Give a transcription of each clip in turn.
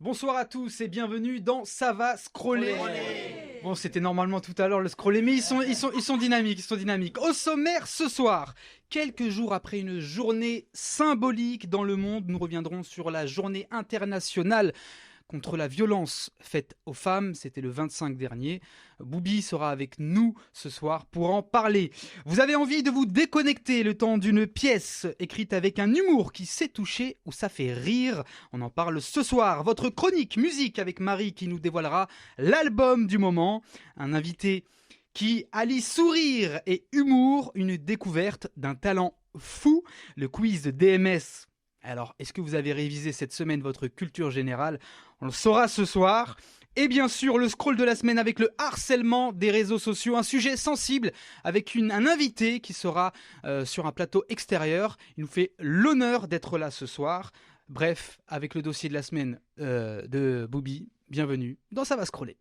Bonsoir à tous et bienvenue dans Ça va scroller. Bon, c'était normalement tout à l'heure le scroller, mais ils sont dynamiques. Au sommaire ce soir, quelques jours après une journée symbolique dans le monde, nous reviendrons sur la journée internationale contre la violence faite aux femmes. C'était le 25 dernier. Boubi sera avec nous ce soir pour en parler. Vous avez envie de vous déconnecter le temps d'une pièce écrite avec un humour qui sait toucher ou ça fait rire. On en parle ce soir. Votre chronique musique avec Marie qui nous dévoilera l'album du moment. Un invité qui allie sourire et humour. Une découverte d'un talent fou. Le quiz de DMS. Alors, est-ce que vous avez révisé cette semaine votre culture générale ? On le saura ce soir. Et bien sûr, le scroll de la semaine avec le harcèlement des réseaux sociaux. Un sujet sensible avec un invité qui sera sur un plateau extérieur. Il nous fait l'honneur d'être là ce soir. Bref, avec le dossier de la semaine de Boubi, bienvenue dans Ça va scroller.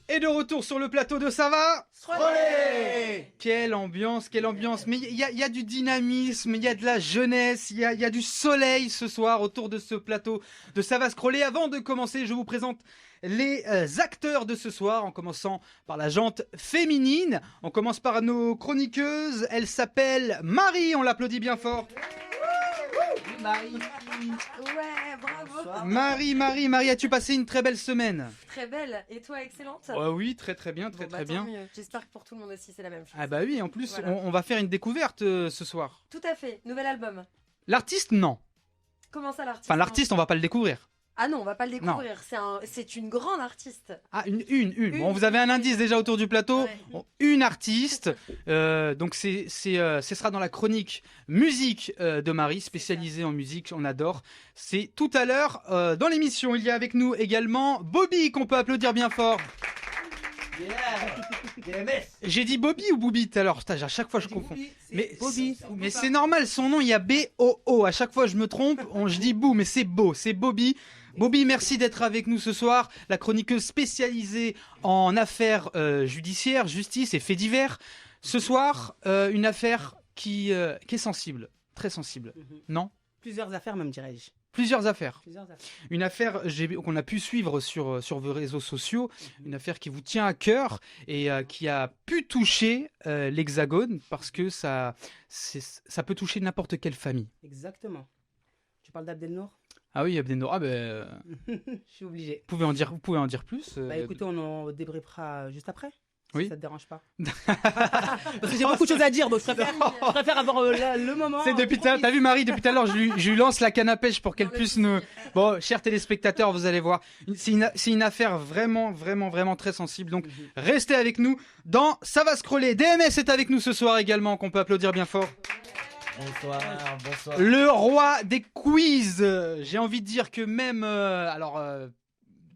Et de retour sur le plateau de Ça va scroller. Quelle ambiance. Mais il y a du dynamisme, il y a de la jeunesse, il y a du soleil ce soir autour de ce plateau de Ça va scroller. Avant de commencer, je vous présente les acteurs de ce soir, en commençant par la jante féminine. On commence par nos chroniqueuses. Elle s'appelle Marie, on l'applaudit bien fort. Marie. Ouais, bravo. Bonsoir. Marie, as-tu passé une très belle semaine ? Très belle. Et toi, excellente ? Oui, très bien, très bien. Mieux. J'espère que pour tout le monde aussi, c'est la même chose. Ah bah oui, en plus, voilà. on va faire une découverte ce soir. Tout à fait. Nouvel album. L'artiste, non. Comment ça, l'artiste ? Enfin, l'artiste, on va pas le découvrir. Ah non, on va pas le découvrir. C'est une grande artiste. Ah, une. Bon, vous avez un indice déjà autour du plateau. Ouais. Bon, une artiste. Donc, ce sera dans la chronique musique de Marie, spécialisée en musique. On adore. C'est tout à l'heure dans l'émission. Il y a avec nous également Bobby, qu'on peut applaudir bien fort. Yeah. J'ai dit Bobby ou Boubi tout à l'heure. À chaque fois, je confonds. Bobby. Mais c'est normal, son nom, il y a B-O-O. À chaque fois, je me trompe. Je dis Bou, mais c'est Beau. C'est Bobby. Bobby, merci d'être avec nous ce soir. La chroniqueuse spécialisée en affaires judiciaires, justice et faits divers. Ce soir, une affaire qui est sensible. Très sensible. Non ? Plusieurs affaires même, dirais-je. Plusieurs affaires. Une affaire qu'on a pu suivre sur vos réseaux sociaux, une affaire qui vous tient à cœur et qui a pu toucher l'Hexagone parce que ça peut toucher n'importe quelle famille. Exactement. Tu parles d'Abdelnour ? Ah oui, Abdelnour, Je suis obligé. vous pouvez en dire plus Écoutez, on en débriefera juste après. Oui. Si ça te dérange pas. Parce que j'ai beaucoup de choses à dire, donc je préfère avoir le moment. C'est t'as vu Marie, depuis tout à l'heure, je lui lance la canne à pêche pour qu'elle puisse nous... Bon, chers téléspectateurs, vous allez voir, c'est une affaire vraiment très sensible, donc restez avec nous dans Ça va scroller. DMS est avec nous ce soir également, qu'on peut applaudir bien fort. Bonsoir. Le roi des quiz. J'ai envie de dire que même...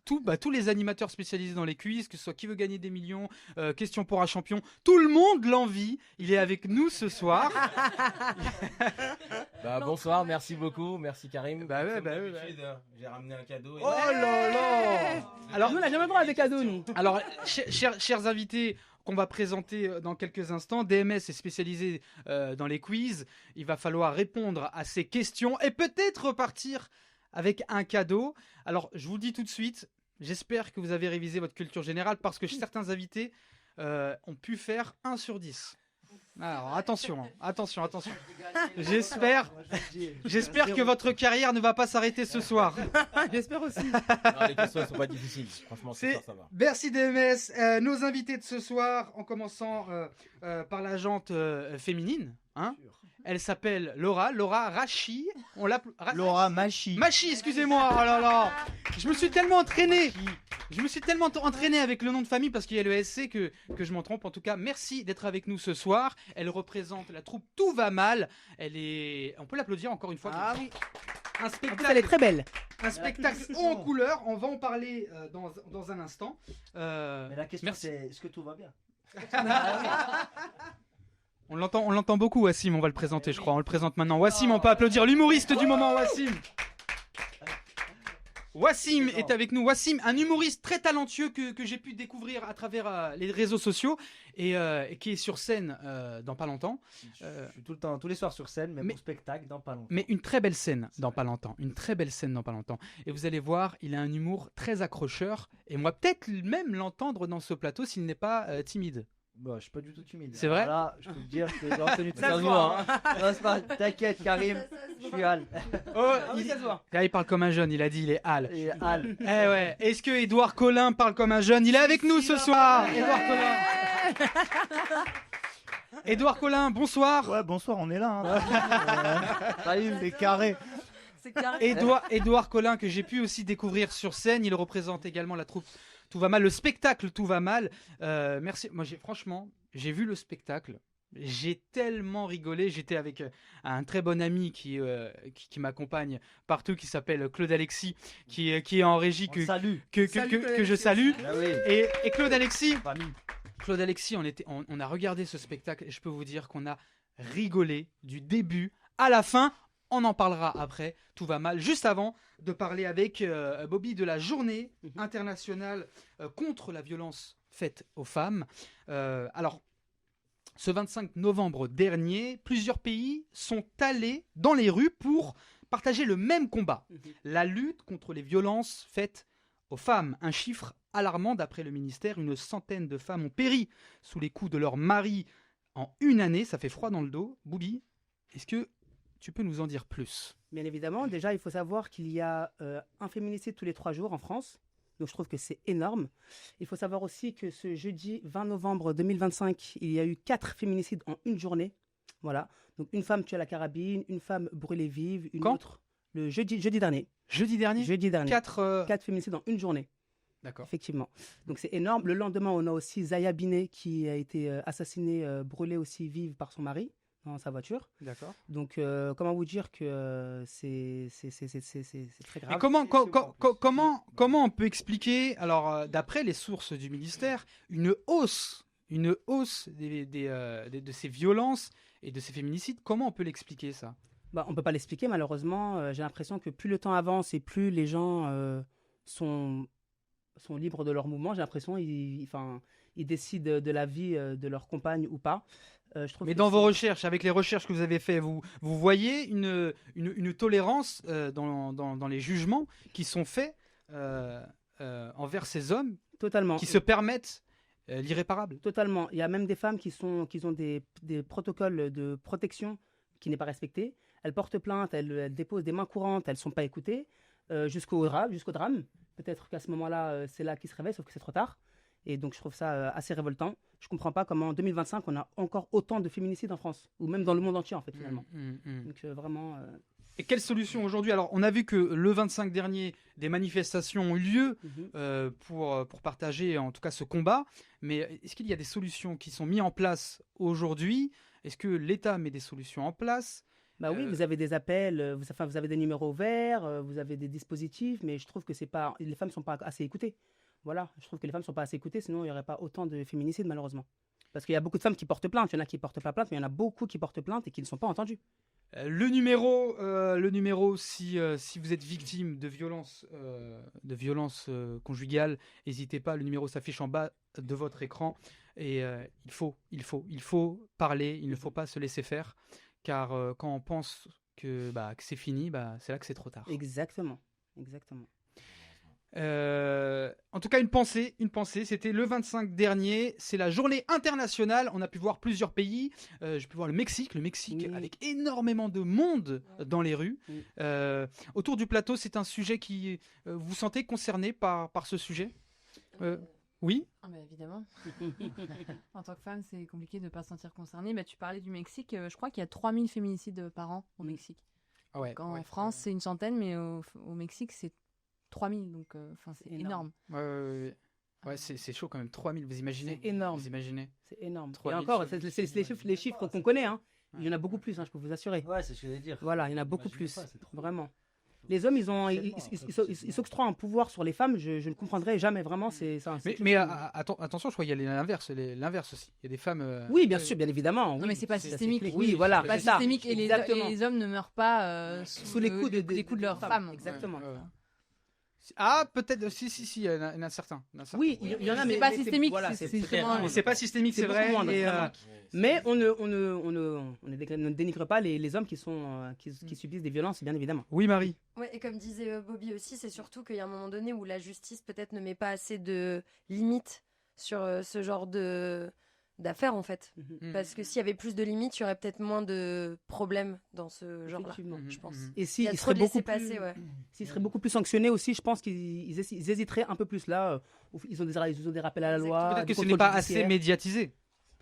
tous les animateurs spécialisés dans les quiz, que ce soit Qui veut gagner des millions, Question pour un champion, tout le monde l'envie. Il est avec nous ce soir. Bonsoir, merci beaucoup, merci Karim. J'ai ramené un cadeau. Oh là là. Alors nous, on n'a jamais le droit à des cadeaux, nous. Alors, chers invités qu'on va présenter dans quelques instants, DMS est spécialisé dans les quiz. Il va falloir répondre à ces questions et peut-être repartir avec un cadeau. Alors, je vous le dis tout de suite, j'espère que vous avez révisé votre culture générale parce que certains invités ont pu faire 1 sur 10. Alors, attention. J'espère que votre carrière ne va pas s'arrêter ce soir. J'espère aussi. Non, les questions ne sont pas difficiles, franchement, ça va. Merci DMS. Nos invités de ce soir, en commençant par la jante féminine, hein. Elle s'appelle Laura Rachi. Laura Machi. Excusez-moi. Oh là là. Je me suis tellement entraîné avec le nom de famille parce qu'il y a le SC que je m'en trompe. En tout cas, merci d'être avec nous ce soir. Elle représente la troupe Tout va mal. On peut l'applaudir encore une fois. Ah oui. Un spectacle. Elle est très belle. Un spectacle haut en couleur. On va en parler dans un instant. Mais la question c'est est-ce que tout va bien? On l'entend beaucoup, Wassim, on va le présenter, je crois. On le présente maintenant. Wassim, on peut applaudir l'humoriste du moment, Wassim. Wassim est avec nous. Wassim, un humoriste très talentueux que j'ai pu découvrir à travers les réseaux sociaux et qui est sur scène dans pas longtemps. Je suis tout le temps, tous les soirs sur scène, mais au spectacle dans pas longtemps. Mais une très belle scène dans pas longtemps. Une très belle scène dans pas longtemps. Et vous allez voir, il a un humour très accrocheur. Et moi, peut-être même l'entendre dans ce plateau s'il n'est pas timide. Bon, je suis pas du tout timide. C'est vrai? Là, je peux te dire que j'ai retenu tout Ça ça. se voit, hein. Non, c'est pas. T'inquiète, Karim. Je suis Al. Oh, oui, ça se voit. Là, il parle comme un jeune. Il a dit, il est Al. Et Al. Eh ouais. Est-ce que Édouard Collin parle comme un jeune? Il est avec nous ce soir. Édouard Collin. Édouard Collin, bonsoir. Ouais, bonsoir, on est là. Hein. C'est carré. C'est carré. Édouard Collin, que j'ai pu aussi découvrir sur scène. Il représente également la troupe Tout va mal, le spectacle Tout va mal. Merci. Moi, franchement, j'ai vu le spectacle. J'ai tellement rigolé. J'étais avec un très bon ami qui m'accompagne partout, qui s'appelle Claude Alexis, qui est en régie, que je salue. Ah oui. Et Claude Alexis, Famille. on a regardé ce spectacle et je peux vous dire qu'on a rigolé du début à la fin. On en parlera après, Tout va mal. Juste avant de parler avec Bobby de la journée internationale contre la violence faite aux femmes. Alors, ce 25 novembre dernier, plusieurs pays sont allés dans les rues pour partager le même combat. La lutte contre les violences faites aux femmes. Un chiffre alarmant d'après le ministère. Une centaine de femmes ont péri sous les coups de leur mari en une année. Ça fait froid dans le dos. Bobby, est-ce que tu peux nous en dire plus? Bien évidemment, déjà, il faut savoir qu'il y a un féminicide tous les 3 jours en France. Donc, je trouve que c'est énorme. Il faut savoir aussi que ce jeudi 20 novembre 2025, il y a eu 4 féminicides en une journée. Voilà. Donc, une femme tuée à la carabine, une femme brûlée vive, une autre le jeudi dernier. Jeudi dernier 4 féminicides en une journée. D'accord. Effectivement. Donc, c'est énorme. Le lendemain, on a aussi Zaya Binet qui a été assassinée, brûlée aussi vive par son mari dans sa voiture. D'accord. Donc, comment vous dire que c'est très grave. Et comment on peut expliquer, alors d'après les sources du ministère, une hausse de ces violences et de ces féminicides? Comment on peut l'expliquer ça? On ne peut pas l'expliquer malheureusement. J'ai l'impression que plus le temps avance et plus les gens sont libres de leur mouvement, j'ai l'impression ils décident de la vie de leur compagne ou pas. Mais dans vos recherches, avec les recherches que vous avez faites, vous voyez une tolérance dans les jugements qui sont faits envers ces hommes. Totalement. Qui se permettent l'irréparable. Totalement. Il y a même des femmes qui ont des protocoles de protection qui n'est pas respecté. Elles portent plainte, elles déposent des mains courantes, elles ne sont pas écoutées jusqu'au drame. Peut-être qu'à ce moment-là, c'est là qu'ils se réveillent, sauf que c'est trop tard. Et donc, je trouve ça assez révoltant. Je ne comprends pas comment en 2025, on a encore autant de féminicides en France, ou même dans le monde entier, en fait, finalement. Donc, vraiment... Et quelle solution aujourd'hui? Alors, on a vu que le 25 dernier, des manifestations ont eu lieu pour partager, en tout cas, ce combat. Mais est-ce qu'il y a des solutions qui sont mises en place aujourd'hui? Est-ce que l'État met des solutions en place? Oui, vous avez des appels, vous avez des numéros verts, vous avez des dispositifs, mais je trouve que les femmes ne sont pas assez écoutées. Voilà, je trouve que les femmes ne sont pas assez écoutées, sinon il n'y aurait pas autant de féminicides, malheureusement. Parce qu'il y a beaucoup de femmes qui portent plainte, il y en a qui ne portent pas plainte, mais il y en a beaucoup qui portent plainte et qui ne sont pas entendues. Le numéro si vous êtes victime de violences conjugales, n'hésitez pas, le numéro s'affiche en bas de votre écran. Et il faut parler, il ne faut pas se laisser faire, car quand on pense que c'est fini, c'est là que c'est trop tard. Exactement. En tout cas, une pensée, c'était le 25 dernier, c'est la journée internationale, on a pu voir plusieurs pays, j'ai pu voir le Mexique avec énormément de monde dans les rues. Autour du plateau, c'est un sujet qui vous sentez concerné par ce sujet? Oui. Évidemment. En tant que femme, c'est compliqué de ne pas se sentir concernée. Tu parlais du Mexique, je crois qu'il y a 3000 féminicides par an au Mexique. En France, c'est une centaine, mais au Mexique, c'est 3000, donc c'est énorme. Ouais, c'est chaud quand même, 3000, vous imaginez? C'est énorme. Vous imaginez? C'est énorme. Et encore, c'est les chiffres qu'on connaît, hein. Il y en a beaucoup plus, je peux vous assurer. Ouais, c'est ce que je voulais dire. Voilà, il y en a beaucoup plus, vraiment. Les hommes, ils s'octroient un pouvoir sur les femmes, je ne comprendrai jamais, vraiment. Mais attention, je crois qu'il y a l'inverse aussi. Il y a des femmes... Oui, bien sûr, bien évidemment. Non, mais c'est pas systémique. Oui, voilà. C'est pas systémique et les hommes ne meurent pas sous les coups de leur femme. Exactement. Ah, peut-être, si, il y en a certains. Oui, il y en a, mais c'est pas systémique. voilà, c'est très justement- rare. Mais c'est pas systémique, c'est C'est vrai. beaucoup moindre, et, vraiment. Mais on ne dénigre pas les hommes qui subissent des violences, bien évidemment. Oui, Marie. Ouais, et comme disait Bobby aussi, c'est surtout qu'il y a un moment donné où la justice peut-être ne met pas assez de limites sur ce genre d'affaires en fait. Parce que s'il y avait plus de limites, il y aurait peut-être moins de problèmes dans ce genre-là, Effectivement. je pense. Et Il y s'ils a trop seraient de beaucoup laisser-passer, plus, ouais. s'ils seraient beaucoup plus sanctionnés aussi, je pense qu'ils hésiteraient un peu plus là. Ils ont des rappels à la loi. Peut-être que des ce n'est contrôles pas assez judiciaires. médiatisé.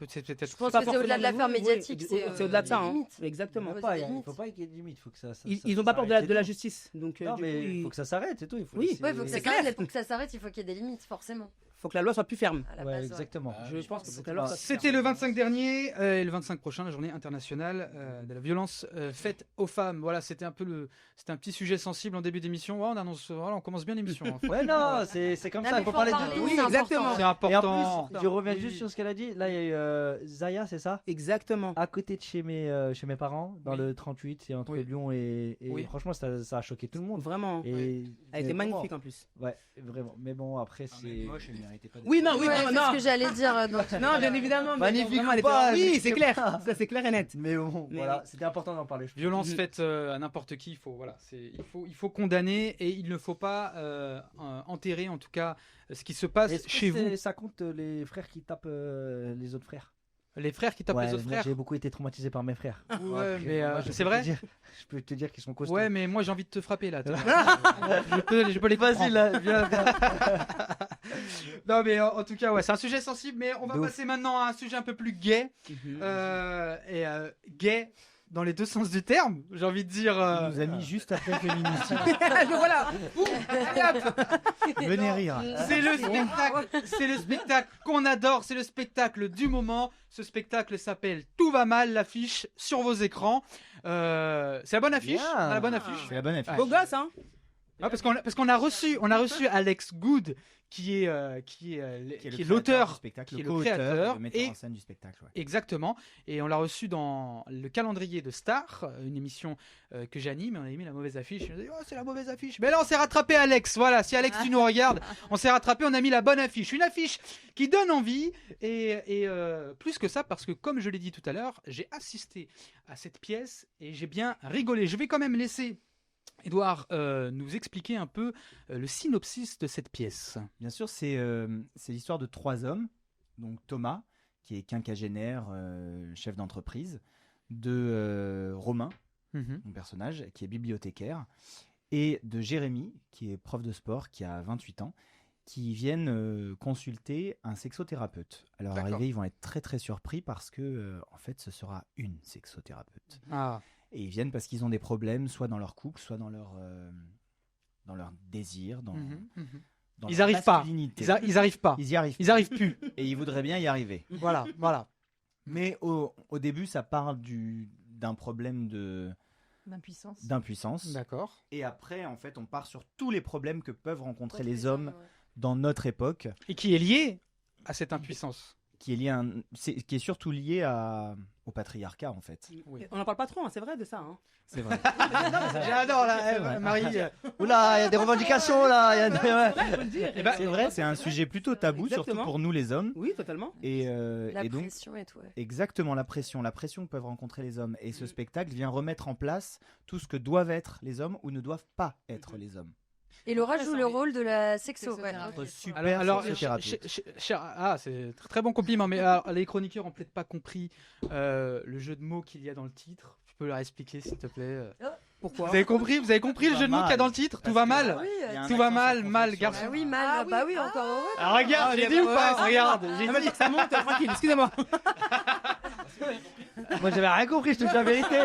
C'est Je peut-être. pense Pas que c'est au-delà de l'affaire forcément, médiatique. oui, c'est au-delà de ça, les hein. limites. Exactement. Ouais, Il c'est des ne limites. faut pas qu'il y ait de limite. Faut que ça Ils n'ont pas peur de s'arrête et la tout. justice. Donc, Non, du mais coup, il faut que ça s'arrête, c'est tout. Il faut Oui. laisser- Ouais, faut que ça C'est s'arrête. clair. Et pour que ça s'arrête, il faut qu'il y ait des limites, forcément. faut que la loi soit plus ferme. À la Ouais, base, ouais. exactement. Je pense que c'est faut que la loi soit plus C'était ferme. le 25 dernier et le 25 prochain, la journée internationale de la violence faite aux femmes. Voilà, c'était un petit sujet sensible en début d'émission. Ouais, on commence bien l'émission. Hein. Ouais, non, c'est comme Non, ça. mais Il faut faut parler en de parler, tout. Oui, c'est exactement. C'est Et en important. plus, je reviens Oui. juste sur ce qu'elle a dit. Là, il y a eu Zaya, c'est ça? Exactement. À côté de chez mes parents, dans Oui. le 38, c'est entre Oui. Lyon et Oui. franchement, ça a choqué tout le monde. Vraiment. Et Elle était magnifique en plus. Ouais, vraiment. Mais bon, après, c'est. Oui, non, oui, Ouais, non, c'est ce que j'allais dire. non, bien évidemment. mais Magnifique vraiment, ou elle était- pas, Oui, mais c'est c'est clair. pas- Ça, c'est clair et net. Mais bon, Mais- voilà, c'était important d'en parler. Violence Mhm. faite à n'importe qui, il faut condamner et il ne faut pas enterrer en tout cas ce qui se passe Est-ce que chez vous. ça compte les frères qui tapent les autres frères? Les frères qui tapent Ouais, les autres moi, frères. j'ai beaucoup été traumatisé par mes frères. Ouais, mais Moi, je c'est peux vrai. te dire- Je peux te dire qu'ils sont costauds. Ouais, mais moi j'ai envie de te frapper là. je peux les comprendre. Vas-y là, viens. Non mais en tout cas ouais, c'est un sujet sensible, mais on va De ouf. passer maintenant à un sujet un peu plus gay. Gay dans les deux sens du terme, j'ai envie de dire. Il nous a mis juste après le féminicide. Voilà. Boum, allez, hop. Venez rire. C'est le spectacle qu'on adore, c'est le spectacle du moment. Ce spectacle s'appelle Tout va mal, l'affiche sur vos écrans. C'est la bonne affiche. Bien. On a la bonne affiche. C'est la bonne affiche. Beau gosse, hein. Ah, parce qu'on a reçu Alex Good qui est l'auteur, du spectacle, qui est le le co-auteur, créateur le metteur et en scène du spectacle. Ouais. exactement, et on l'a reçu dans le calendrier de Star, une émission que j'anime, et on a mis la mauvaise affiche. On a dit, oh, c'est la mauvaise affiche. Mais là, on s'est rattrapé, Alex. Voilà, si Alex tu nous regardes, on s'est rattrapé, on a mis la bonne affiche, une affiche qui donne envie, et plus que ça, parce que comme je l'ai dit tout à l'heure, j'ai assisté à cette pièce et j'ai bien rigolé. Je vais quand même laisser Édouard nous expliquer un peu le synopsis de cette pièce. Bien sûr, c'est l'histoire de 3 hommes. Donc Thomas, qui est quinquagénaire, chef d'entreprise, de Romain, mon personnage, qui est bibliothécaire, et de Jérémy, qui est prof de sport, qui a 28 ans, qui viennent consulter un sexothérapeute. À leur D'accord. arrivée, ils vont être très très surpris parce que, en fait, ce sera une sexothérapeute. Ah. Et ils viennent parce qu'ils ont des problèmes, soit dans leur couple, soit dans leur désir, dans Ils leur arrivent pas. masculinité. Ils arrivent pas. Ils y arrivent. Ils arrivent plus. Et ils voudraient bien y arriver. Voilà. Mais au début, ça parle d'un problème D'impuissance. d'impuissance. D'accord. Et après, en fait, on part sur tous les problèmes que peuvent rencontrer les hommes dans notre époque, Et qui est lié à cette impuissance. qui est surtout lié au patriarcat, en fait. Oui. On n'en parle pas trop, hein, c'est vrai de ça. Hein. C'est vrai. J'adore C'est vrai. Marie. Oula, il y a des revendications là. il y a des- Faut le dire. Eh ben, C'est vrai, c'est un sujet plutôt tabou, Exactement. surtout pour nous les hommes. Oui, totalement. La Et donc, pression et tout. Ouais. exactement, la pression que peuvent rencontrer les hommes. Et ce spectacle vient remettre en place tout ce que doivent être les hommes ou ne doivent pas être les hommes. Et Laura joue le rôle de la sexo. Sexothérapeute. Ouais. Super Alors, sexothérapeute. c'est très bon compliment, mais alors, les chroniqueurs ont peut-être pas compris le jeu de mots qu'il y a dans le titre. Tu peux leur expliquer, s'il te plaît. Pourquoi Vous avez compris le jeu de mots qu'il y a dans le titre? Tout va mal. Oui, Il y a un Tout va accent mal, circonflexe mal, sur garçon. Ah oui, mal. Bah oui, encore heureux. Ah, regarde, j'ai dit ou pas? Regarde, j'ai Ah, vas-y, ça monte, tranquille, excusez-moi. Moi j'avais rien compris, je te dis la vérité.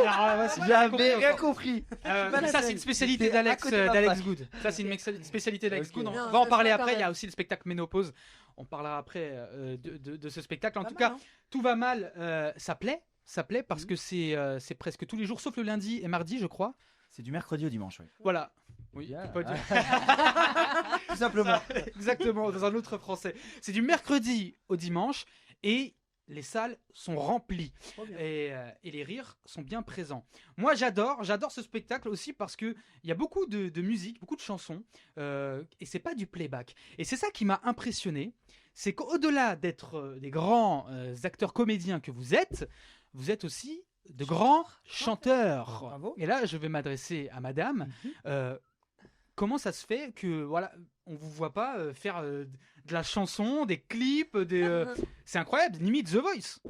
J'avais rien compris. Mais ça, c'est une spécialité J'étais à d'Alex côté de la d'Alex Good. Ça, c'est une spécialité d'Alex Ok. Good. On Non, va en je parler suis après. d'accord, Il y a ouais. aussi le spectacle Ménopause. On parlera après de ce spectacle. En Pas tout mal, cas, hein. Tout va mal. Ça plaît. Ça plaît parce que c'est presque tous les jours, sauf le lundi et mardi, je crois. C'est du mercredi au dimanche, oui. Voilà. Oui, Bien. tu peux dire. Tout simplement. Exactement, dans un autre français. C'est du mercredi au dimanche et les salles sont remplies et les rires sont bien présents. Moi, j'adore ce spectacle aussi parce qu'il y a beaucoup de musique, beaucoup de chansons et c'est pas du playback. Et c'est ça qui m'a impressionné, c'est qu'au-delà d'être des grands acteurs comédiens que vous êtes aussi de grands chanteurs. Bravo. Et là, je vais m'adresser à madame. Comment ça se fait que on vous voit pas faire de la chanson, des clips, c'est incroyable, limite The Voice.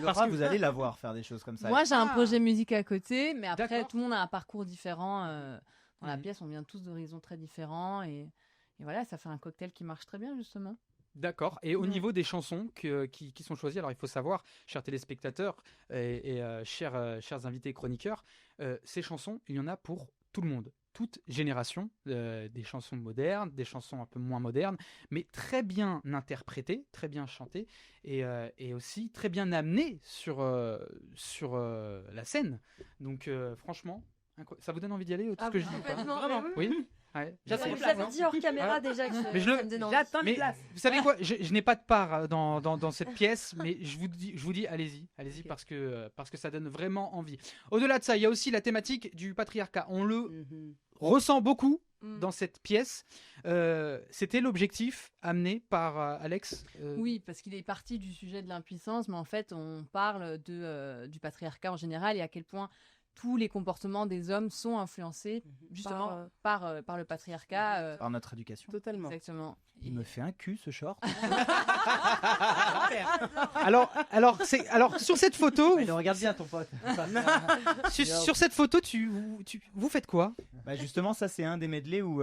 Parce que vous allez la voir faire des choses comme ça. Moi, j'ai un projet musique à côté, mais après, tout le monde a un parcours différent. Dans la pièce, on vient tous d'horizons très différents. Et voilà, ça fait un cocktail qui marche très bien, justement. D'accord. Et au niveau des chansons qui sont choisies, alors il faut savoir, chers téléspectateurs et chers invités chroniqueurs, ces chansons, il y en a pour tout le monde. Toute génération, des chansons modernes, des chansons un peu moins modernes, mais très bien interprétées, très bien chantées et aussi très bien amenées sur la scène. Donc franchement, ça vous donne envie d'y aller tout ce que je dis ou pas? Vraiment. Oui. Ouais. Je vous l'avais dit hors caméra déjà que ça me donne envie. Mais vous savez quoi, je n'ai pas de part dans cette pièce, mais je vous dis allez-y okay. parce que ça donne vraiment envie. Au-delà de ça, il y a aussi la thématique du patriarcat. On le ressent beaucoup dans cette pièce. C'était l'objectif amené par Alex. Oui, parce qu'il est parti du sujet de l'impuissance, mais en fait, on parle du patriarcat en général et à quel point tous les comportements des hommes sont influencés justement par le patriarcat. Par notre éducation. Totalement. Exactement. Il me fait un cul ce short. alors sur cette photo, il regarde bien ton pote. sur cette photo, vous faites quoi? Justement, ça c'est un des medleys où,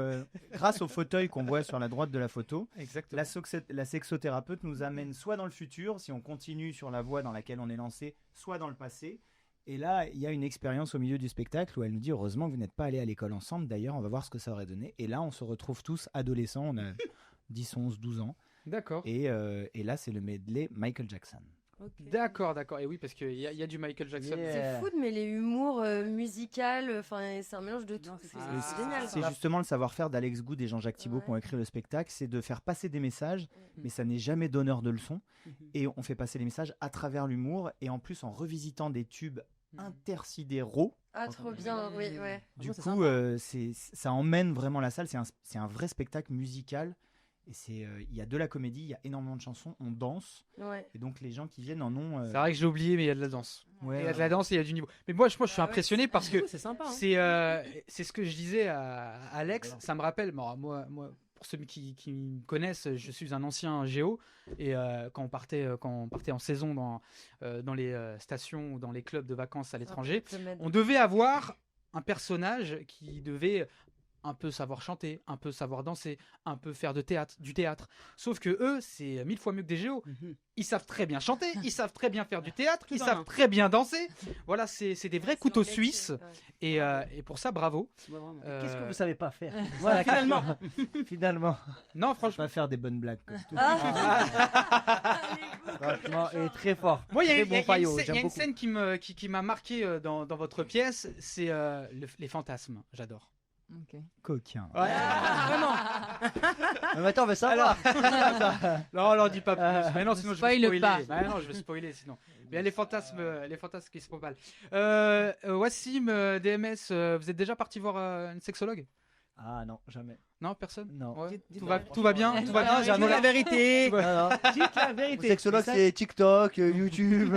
grâce au fauteuil qu'on voit sur la droite de la photo, la sexothérapeute nous amène soit dans le futur, si on continue sur la voie dans laquelle on est lancé, soit dans le passé. Et là, il y a une expérience au milieu du spectacle où elle nous dit heureusement que vous n'êtes pas allés à l'école ensemble. D'ailleurs, on va voir ce que ça aurait donné. Et là, on se retrouve tous adolescents. On a 10, 11, 12 ans. D'accord. Et là, c'est le medley Michael Jackson. Okay. D'accord. Et oui, parce qu'il y a du Michael Jackson. C'est fou de mêler humour musical. C'est un mélange de tout. C'est génial. C'est justement le savoir-faire d'Alex Good et Jean-Jacques Thibault qui ont écrit le spectacle. C'est de faire passer des messages, mais ça n'est jamais donneur de leçons. Et on fait passer les messages à travers l'humour. Et en plus, en revisitant des tubes intersidéraux. Ah, trop bien, oui, ouais. Du coup, ça emmène vraiment la salle. C'est un vrai spectacle musical. Et il y a de la comédie, il y a énormément de chansons, on danse. Ouais. Et donc les gens qui viennent en ont. C'est vrai que j'ai oublié, mais il y a de la danse. Ouais, il y a de la danse et il y a du niveau. Mais moi, je suis impressionné parce que c'est sympa. C'est ce que je disais à Alex. Ça me rappelle, moi, pour ceux qui me connaissent, je suis un ancien géo. Et quand on partait en saison dans les stations ou dans les clubs de vacances à l'étranger, on devait avoir un personnage qui devait un peu savoir chanter, un peu savoir danser, un peu faire du théâtre. Sauf que eux, c'est 1000 fois mieux que des géos. Ils savent très bien chanter, ils savent très bien faire du théâtre, ils savent très bien danser. Voilà, c'est des vrais couteaux suisses. Et pour ça, bravo. Qu'est-ce que vous savez pas faire? Voilà, finalement. Non, franchement, pas faire des bonnes blagues. Franchement, et très fort. Moi, il y a une scène qui m'a marqué dans votre pièce, c'est les fantasmes. J'adore. Okay. Coquin. Ouais, vraiment. Mais attends, on veut savoir. Non, dis pas plus. Mais non, sinon je vais spoiler. Pas. Non, je vais spoiler sinon. Mais les fantasmes qui se propalent. Wassim, DMS, vous êtes déjà parti voir une sexologue? Ah non, jamais. Non, personne? Non. Ouais. Tout va bien. J'ai un la vérité. Dites la vérité. Sexologue, c'est TikTok, YouTube.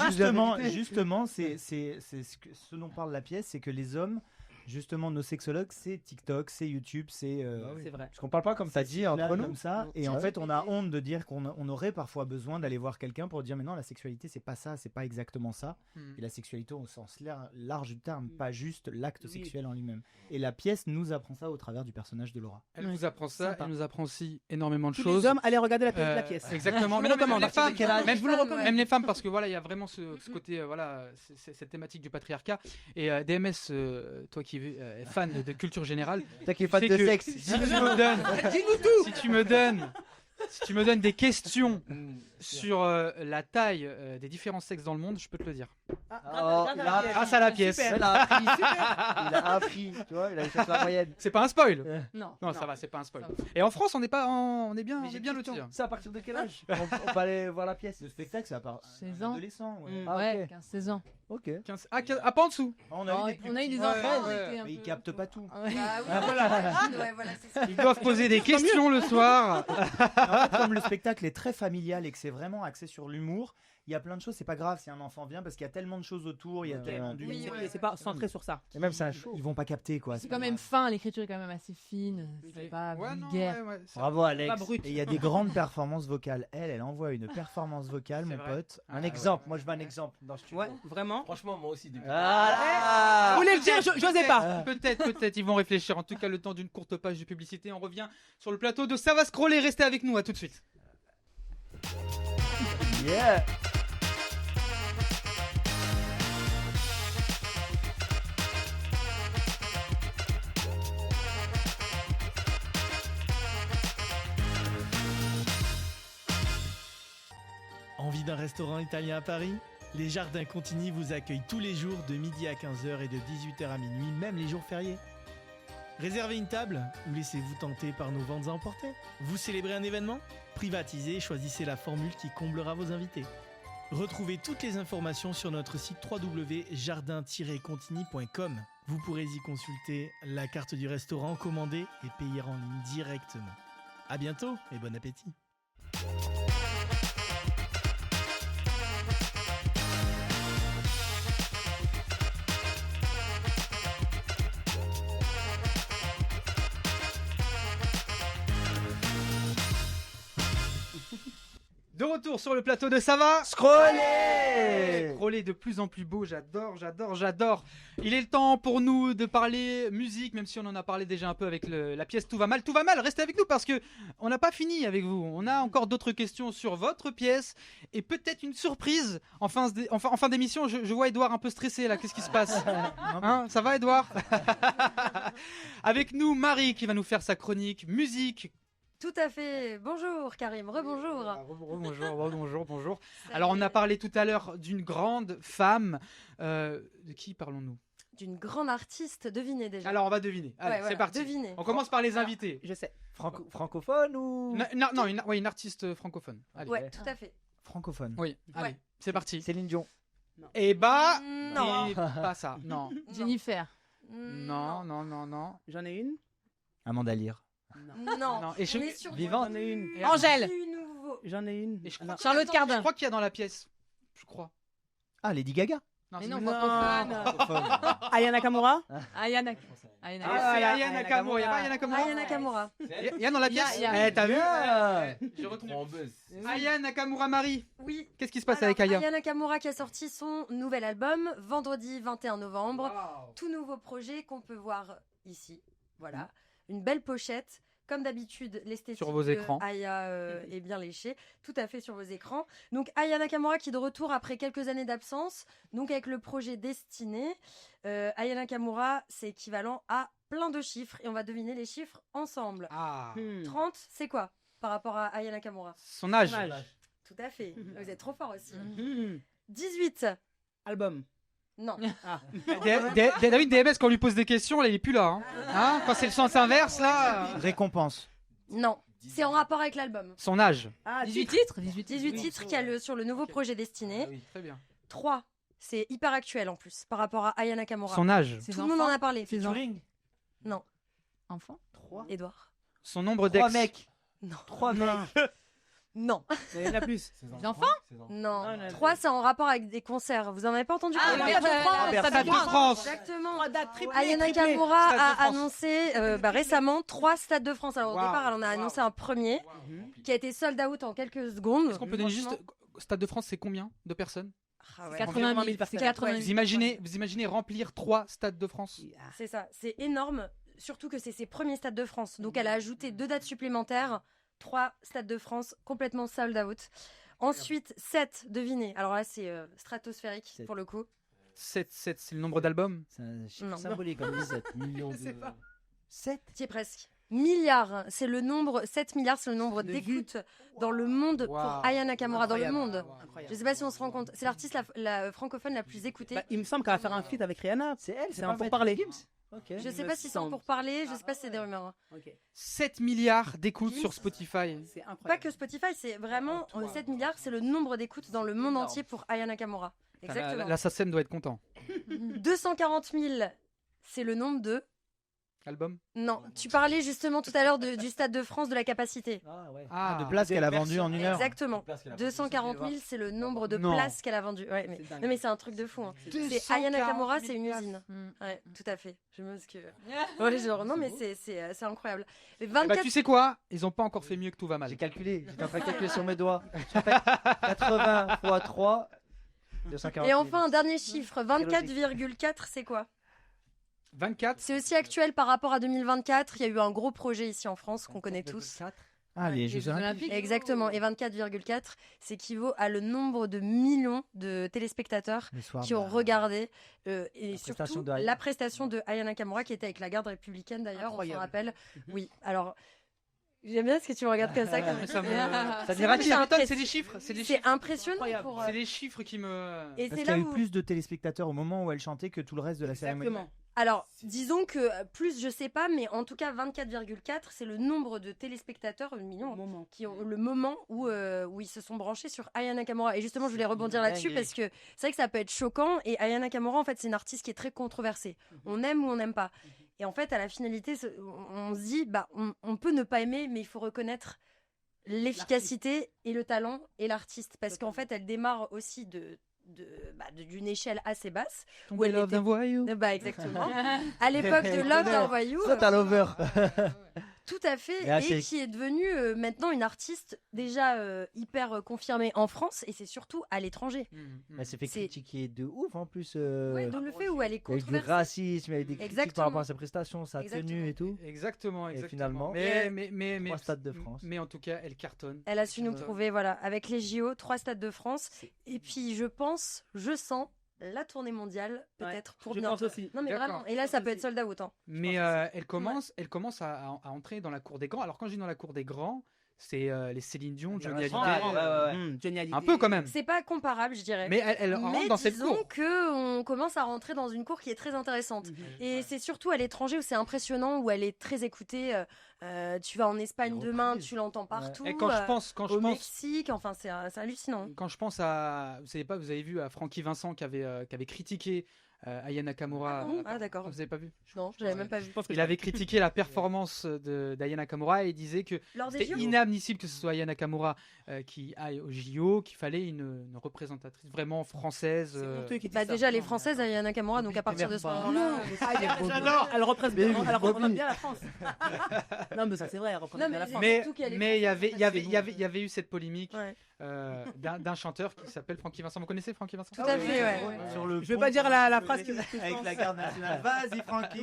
Justement, c'est ce dont parle la pièce, c'est que les hommes. Justement, nos sexologues, c'est TikTok, c'est YouTube, c'est c'est vrai. Parce qu'on parle pas comme t'as dit entre nous. Comme ça. Et en fait, on a honte de dire qu'on aurait parfois besoin d'aller voir quelqu'un pour dire mais non, la sexualité, c'est pas ça, c'est pas exactement ça. Et la sexualité au sens large du terme, pas juste l'acte sexuel en lui-même. Et la pièce nous apprend ça au travers du personnage de Laura. Elle nous apprend ça, elle nous apprend aussi énormément de Tous choses. Les hommes, allez regarder la pièce. Exactement. Mais notamment les femmes, même les femmes, parce que voilà, il y a vraiment ce côté, voilà, cette thématique du patriarcat. Et DMS, toi qui es fan de culture générale, toi qui es fan de sexe, si tu me donnes des questions sur la taille des différents sexes dans le monde, je peux te le dire. Grâce à la pièce. Il a appris, tu vois, il a cherché la moyenne. C'est pas un spoil. Non. Non, ça va, c'est pas un spoil. Et en France, on est bien lotis. C'est à partir de quel âge on peut aller voir la pièce? Le spectacle, c'est à part 16 ans. adolescent. Ouais. Ouais, 15-16 ans. Ok. Pas en dessous. On On a eu des enfants, on était un mais ils peu- captent pas tout. Ouais. Ah oui, voilà, c'est ça. Ils doivent poser des questions le soir. En fait, comme le spectacle est très familial et que c'est vraiment axé sur l'humour, il y a plein de choses, c'est pas grave si un enfant vient parce qu'il y a tellement de choses autour, il y a tellement d'humour. Oui, C'est pas centré sur ça. Et même c'est un show. Ils vont pas capter quoi. C'est quand même fin, l'écriture est quand même assez fine, c'est pas vulgaire. Bravo Alex. Pas brut. Et il y a des grandes performances vocales. Elle envoie une performance vocale, mon vrai. pote. Un exemple, moi je veux un exemple dans ce studio. Ouais, vraiment. Franchement, moi aussi. Depuis... Ah, Vous voulez le dire, j'osais pas. Peut-être, ils vont réfléchir. En tout cas, le temps d'une courte page de publicité. On revient sur le plateau de Ça va scroller. Restez avec nous, à tout de suite. yeah. Envie d'un restaurant italien à Paris? Les Jardins Contigny vous accueillent tous les jours de midi à 15h et de 18h à minuit, même les jours fériés. Réservez une table ou laissez-vous tenter par nos ventes à emporter. Vous célébrez un événement? Privatisez et choisissez la formule qui comblera vos invités. Retrouvez toutes les informations sur notre site www.jardin-contigny.com. Vous pourrez y consulter la carte du restaurant, commander et payer en ligne directement. À bientôt et bon appétit. De retour sur le plateau de Ça va Scroller. Scroller de plus en plus beau, j'adore. Il est le temps pour nous de parler musique, même si on en a parlé déjà un peu avec la pièce Tout va mal. Tout va mal, restez avec nous parce que on n'a pas fini avec vous. On a encore d'autres questions sur votre pièce et peut-être une surprise en fin d'émission. Je vois Edouard un peu stressé là, qu'est-ce qui se passe hein, ça va Edouard? Avec nous Marie qui va nous faire sa chronique musique. Tout à fait. Bonjour Karim, rebonjour. Bonjour. Alors on a parlé tout à l'heure d'une grande femme. De qui parlons-nous? D'une grande artiste, devinez déjà. Alors on va deviner. Allez, Ouais, voilà, c'est parti. devinez. On commence par les invités. Je sais. Francophone ou Non, une artiste francophone. Allez. Ouais, tout à fait. Francophone. Oui, allez, c'est parti. Céline Dion? Et bah, Non. et pas ça. Non. Jennifer. Non. J'en ai une. Amanda Lear. Non. Non. Et On est sur Vivante. J'en ai une. Angèle. du nouveau. J'en ai une. Et je crois, Charlotte je Cardin. crois qu'il y a dans la pièce. Je crois. Ah, Lady Gaga. Non, Mais c'est non, pas- francophone. Aya Nakamura. Ayana. Ah, c'est Aya Nakamura. Il y a pas Aya Nakamura. Aya Nakamura. Il y a dans la pièce. Il y a. Eh, t'as vu Yeah. Je retrouve. En buzz. Aya Nakamura Marie. Oui. Qu'est-ce qui se passe Alors, avec Aya Aya Nakamura qui a sorti son nouvel album vendredi 21 novembre. Tout nouveau projet qu'on peut voir ici. Voilà. Une belle pochette. Comme d'habitude, l'esthétique Sur vos écrans. de Aya est bien léchée. Tout à fait sur vos écrans. Donc Aya Nakamura qui est de retour après quelques années d'absence. Donc avec le projet Destiné. Aya Nakamura, c'est équivalent à plein de chiffres. Et on va deviner les chiffres ensemble. Ah. 30, c'est quoi par rapport à Aya Nakamura? Son âge. Tout à fait. Vous êtes trop fort aussi. Hmm. 18. Album. Non. David DMS, quand on lui pose des questions, là, il est plus là. Hein quand c'est le sens inverse, là. Récompense. Non. C'est en rapport avec l'album. Son âge. Ah, 18 titres 18 titres qu'il y a sur le nouveau projet Destiné. Oui, très bien. 3. C'est hyper actuel en plus par rapport à Aya Nakamura. Son âge. Ses Tout le monde en enfants. a parlé. Ses enfants. Non. Enfants. 3 Edouard. Son nombre Trois d'ex. mecs. Non. 3 mecs. Non. Il y en a plus. Des enfants. Non. Ah, on a- 3, c'est en rapport avec des concerts. Vous en avez pas entendu Ah, parler? Stade de France. Bercy. Stade de de France. France. Exactement. 3 dates triplées. Aya Nakamura Stade de a France. annoncé récemment 3 stades de France. Alors au Wow. départ, elle en a annoncé un premier qui a été sold out en quelques secondes. Est-ce qu'on peut donner juste. Franchement. Stade de France, c'est combien de personnes? Ah ouais. 80 000 000 C'est personnes. 80 000. Vous imaginez remplir 3 stades de France? C'est ça, c'est énorme. Surtout que c'est ses premiers stades de France. Donc elle a ajouté 2 dates supplémentaires, 3 stades de France complètement sold out. Ensuite, 7, devinez. Alors là, c'est stratosphérique 7. pour le coup. 7, c'est le nombre d'albums? C'est un chiffre Non. symbolique comme 17 millions de. 7. T'y es presque. milliards. C'est le nombre, 7 milliards, c'est le nombre d'écoutes dans le monde pour Aya Nakamura, dans le monde. Je sais pas si on se rend compte. C'est l'artiste la francophone la plus écoutée. Il me semble qu'elle va faire un feat avec Rihanna. C'est elle, c'est un pourparler. Je sais pas si c'est pour parler, je sais pas si c'est des rumeurs. 7 milliards d'écoutes sur Spotify. C'est incroyable. Pas que Spotify, c'est vraiment 7 milliards, c'est le nombre d'écoutes dans le monde entier pour Aya Nakamura. Exactement. L'Assassin doit être content. 240 000, c'est le nombre de... Album? Non, tu parlais justement tout à l'heure du Stade de France, de la capacité. De places qu'elle a vendues en une heure. Exactement. 240 000, c'est le nombre de places qu'elle a vendues. Ouais, mais... Non mais c'est un truc de fou. Hein. C'est Aya Nakamura, c'est une usine. Ouais, tout à fait. Je me que... ouais, genre, non mais c'est incroyable. 24... Bah, tu sais quoi? Ils ont pas encore fait mieux que Tout va mal. J'ai calculé, j'étais en train de calculer sur mes doigts. 80 x 3, 240 000. Et enfin un dernier chiffre, 24,4, c'est quoi? 24. C'est aussi actuel par rapport à 2024. Il y a eu un gros projet ici en France qu'on connaît tous. Les Jeux Olympiques. Exactement. Et 24,4 s'équivaut à le nombre de millions de téléspectateurs qui ont regardé et surtout la prestation de Aya Nakamura qui était avec la garde républicaine d'ailleurs, on s'en rappelle. Oui, alors... J'aime bien ce que tu me regardes comme ça. C'est des chiffres. C'est impressionnant. C'est les chiffres qui me... Et parce qu'il y a eu plus de téléspectateurs au moment où elle chantait que tout le reste de la cérémonie. Alors, disons que plus, je sais pas, mais en tout cas, 24,4, c'est le nombre de téléspectateurs, qui ont le moment où ils se sont branchés sur Aya Nakamura. Et justement, je voulais rebondir là-dessus parce que c'est vrai que ça peut être choquant. Et Aya Nakamura, en fait, c'est une artiste qui est très controversée. On aime ou on n'aime pas. Et en fait, à la finalité, on se dit, on peut ne pas aimer, mais il faut reconnaître l'efficacité et le talent et l'artiste. Parce qu'en fait, elle démarre aussi d'une échelle assez basse. Où elle Love d'un voyou. Exactement. À l'époque de Love d'un voyou. Ça, t'as l'over. Tout à fait. Et qui est devenue maintenant une artiste déjà hyper confirmée en France et c'est surtout à l'étranger. Elle s'est fait critiquer de ouf en plus. Dans le fait où elle est controversée. Avec du racisme, avec des critiques par rapport à sa prestation, sa tenue et tout. Exactement. Et finalement, 3 Stades de France. Mais en tout cas, elle cartonne. Elle a su nous prouver, voilà, avec les JO, 3 Stades de France. Et puis je sens la tournée mondiale peut-être pour je pense aussi. Non mais vraiment. Et là ça peut être sold out. Mais elle commence à entrer dans la cour des grands. Alors quand je dis dans la cour des grands, c'est les Céline Dion, Johnny Hallyday. Un peu quand même. C'est pas comparable, je dirais. Mais elle rentre dans cette cour. Disons qu'on commence à rentrer dans une cour qui est très intéressante. Et c'est surtout à l'étranger où c'est impressionnant, où elle est très écoutée. Tu vas en Espagne demain, tu l'entends partout. Et quand je pense au Mexique, enfin c'est hallucinant. Quand je pense à, vous avez vu à Francky Vincent qui avait critiqué Aya Nakamura. Ah d'accord. Vous avez pas vu? Non, je l'avais même pas vu. Il avait critiqué la performance d'Aya Nakamura et il disait que c'était inadmissible que ce soit Aya Nakamura qui aille au JO, qu'il fallait une représentatrice vraiment française. Déjà les Françaises Aya Nakamura, donc à partir de ce moment-là. J'adore. Elle représente bien la France. Non mais ça c'est vrai, elle représente bien la France. Mais il y avait eu cette polémique. D'un chanteur qui s'appelle Francky Vincent. Vous connaissez Francky Vincent? Tout à fait, ouais. Je vais pas dire la phrase avec la garde nationale. Vas-y Francky.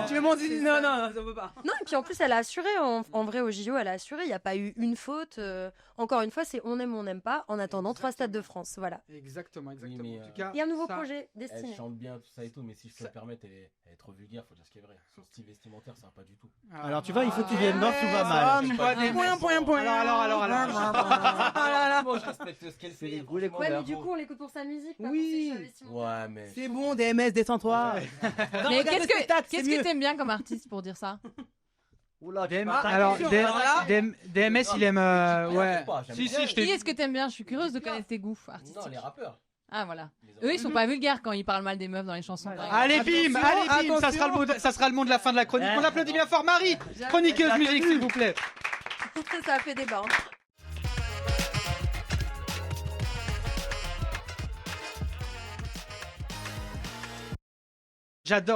Tu veux m'en dire? Non, ça veut pas. Non, et puis en plus elle a assuré, en vrai au JO, elle a assuré, il n'y a pas eu une faute. Encore une fois, c'est on aime ou on n'aime pas, en attendant 3 Stades de France, voilà. Exactement. Oui, mais, en tout cas, et un nouveau projet destiné. Elle chante bien, tout ça et tout, mais si je peux me permettre, elle est trop vulgaire, faut dire ce qui est vrai. Son style vestimentaire, ça va pas du tout. Alors tu vois, il faut que tu viennes voir, tout va mal. Point. Alors. Bon, je respecte ce qu'elle fait. Ouais, mais du coup, on l'écoute pour sa musique. Oui. Ouais, mais. C'est bon, DMS, descends-toi. Mais qu'est-ce que t'aimes bien comme artiste pour dire ça? Alors, DMS, il aime. Ouais. Si, je t'ai dit. Est-ce que t'aimes bien? Je suis curieuse de connaître tes goûts artistiques. Non, les rappeurs. Ah voilà. Eux ils sont pas vulgaires quand ils parlent mal des meufs dans les chansons. Allez bim, ça sera le mot de la fin de la chronique. On applaudit bien fort Marie, chroniqueuse musique s'il vous plaît. Ça a fait débat.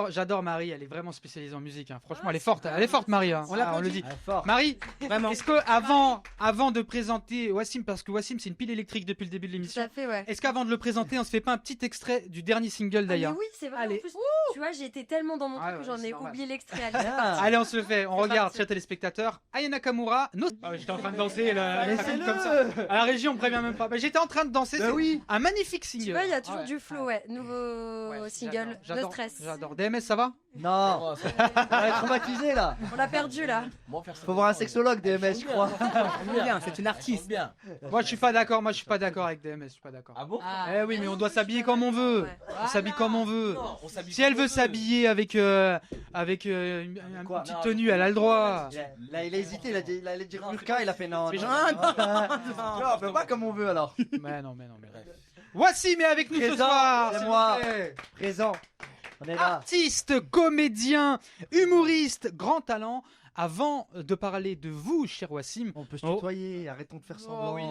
J'adore Marie, elle est vraiment spécialisée en musique. Franchement, elle est forte Marie. On le dit. Marie, est-ce que avant de présenter Wassim, parce que Wassim c'est une pile électrique depuis le début de l'émission. Tout à fait, ouais. Est-ce qu'avant de le présenter, on se fait pas un petit extrait du dernier single d'ailleurs? Oui, c'est vrai. En plus, tu vois, j'ai été tellement dans mon truc que j'en ai oublié l'extrait. Allez, on se le fait. On regarde, chers téléspectateurs. Aya Nakamura. J'étais en train de danser là, comme ça. À la régie, on prévient même pas. J'étais en train de danser. Un magnifique single. Tu vois, il y a toujours du flow, ouais. Nouveau single, No Stress. j'adore. DMS, ça va? Non, on est traumatisé là. On l'a perdu là. Faut voir un sexologue DMS, je crois. Bien, c'est une artiste. Bien. Moi, je suis pas d'accord. Moi, je suis pas d'accord avec DMS. Je suis pas d'accord. Ah bon? Eh oui, mais on doit s'habiller comme on veut. Ouais. On s'habille comme on veut. Non, on s'habille Si elle comme veut on s'habiller avec une Quoi? petite Non, tenue, elle a le droit. Là, il a hésité, il allait dire Burka, il a fait non. Mais Non, je- on peut pas comme on veut alors. Mais non. Wassim est avec nous ce Présent, soir. c'est s'il moi. vous plaît. Présent. On est là. Artiste, comédien, humoriste, grand talent. Avant de parler de vous, cher Wassim. On peut se Oh. tutoyer, arrêtons de faire semblant. Oh oui.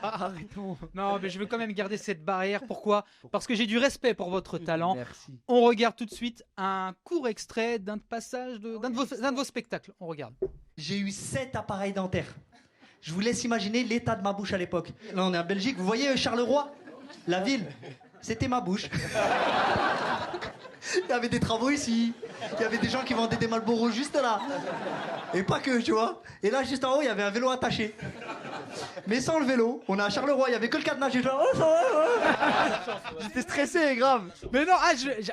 Arrêtons. Non, mais je veux quand même garder cette barrière. Pourquoi? Parce que j'ai du respect pour votre talent. Merci. On regarde tout de suite un court extrait d'un passage d'un de vos spectacles. On regarde. J'ai eu 7 appareils dentaires. Je vous laisse imaginer l'état de ma bouche à l'époque. Là, on est en Belgique. Vous voyez Charleroi, la ville, c'était ma bouche. Il y avait des travaux ici. Il y avait des gens qui vendaient des Marlboro juste là. Et pas que, tu vois. Et là, juste en haut, il y avait un vélo attaché. Mais sans le vélo, on est à Charleroi, il y avait que le cadenas. J'ai fait, oh, ça va. J'étais stressé, grave. Mais non,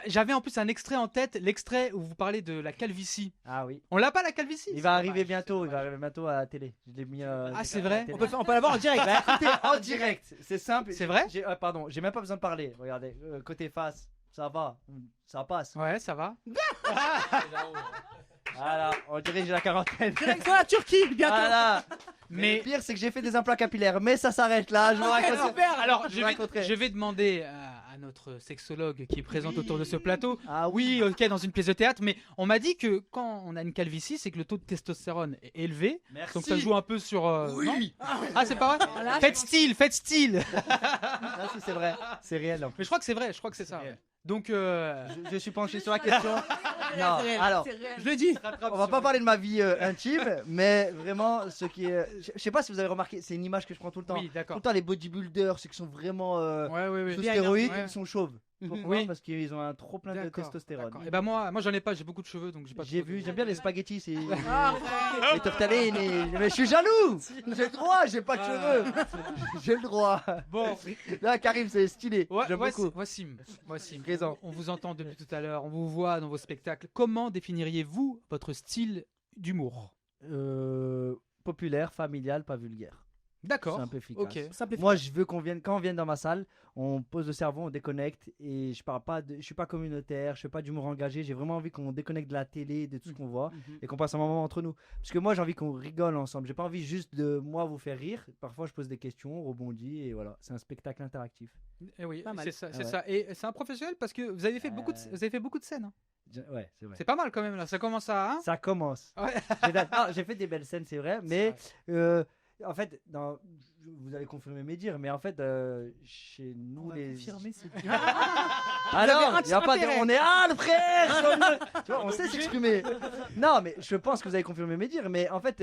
j'avais en plus un extrait en tête, l'extrait où vous parlez de la calvitie. Ah oui. On l'a pas la calvitie? Il va arriver bientôt, il va arriver bientôt à la télé. Je l'ai mis. Ah, c'est vrai? On peut l'avoir en direct. Bah, écoutez, en direct, c'est simple. C'est vrai? Pardon, j'ai même pas besoin de parler. Regardez, côté face, ça va, ça passe. Ouais, ça va. Voilà, on dirait que j'ai la quarantaine. Direction la Turquie, bientôt. Voilà. Mais Mais le pire, c'est que j'ai fait des implants capillaires, mais ça s'arrête là. Je vous raconte. super. Alors, Je raconterai. je vais demander à notre sexologue qui est présente autour de ce plateau. Ah Oui, ok, dans une pièce de théâtre, mais on m'a dit que quand on a une calvitie, c'est que le taux de testostérone est élevé. Merci. Donc ça joue un peu sur. Oui. non ah, c'est pas vrai? Voilà. Faites style. Ah, si, c'est vrai, c'est réel. En plus. Mais je crois que c'est vrai, je crois que c'est ça. réel. Donc, Je suis penché sur la question. Non, alors, C'est réel. Je le dis. on va pas parler de ma vie intime, mais vraiment, ce qui est. Je sais pas si vous avez remarqué, c'est une image que je prends tout le temps. oui, Tout d'accord. le temps, les bodybuilders, c'est qu'ils sont vraiment Ouais. sous Bien, stéroïdes, ouais. ils sont chauves. Pourquoi? Oui. Parce qu'ils ont un trop plein de D'accord, testostérone. d'accord. Et ben moi j'en ai pas, j'ai beaucoup de cheveux donc j'ai pas. J'ai trop vu, de- j'aime bien les spaghettis, c'est. Les toftales, mais je suis jaloux. J'ai le droit, j'ai pas de cheveux. J'ai le droit. Bon, Là, Karim, c'est stylé. ouais, J'aime beaucoup. Wassim, Présent. on vous entend depuis tout à l'heure, on vous voit dans vos spectacles. Comment définiriez-vous votre style d'humour? Populaire, familial, pas vulgaire. D'accord. C'est un peu efficace. Ok. Simple. Moi, je veux qu'on vienne, quand on vient dans ma salle, on pose le cerveau, on déconnecte et je parle pas, je suis pas communautaire, je fais pas d'humour engagé. J'ai vraiment envie qu'on déconnecte de la télé, de tout ce qu'on voit et qu'on passe un moment entre nous. Parce que moi, j'ai envie qu'on rigole ensemble. J'ai pas envie juste de moi vous faire rire. Parfois, je pose des questions, on rebondit et voilà. C'est un spectacle interactif. Et oui, Pas mal. c'est ça, c'est Ouais. ça. Et c'est un professionnel parce que vous avez fait vous avez fait beaucoup de scènes. Hein. Ouais, c'est vrai. C'est pas mal quand même là. Ça commence à. Hein Ça commence. Ouais. J'ai fait des belles scènes, c'est vrai, mais en fait, vous allez confirmer mes dires, mais en fait, chez nous les. Alors, y a pas de... on est frère. Tu vois, on sait s'exprimer. Non, mais je pense que vous avez confirmé mes dires, mais en fait,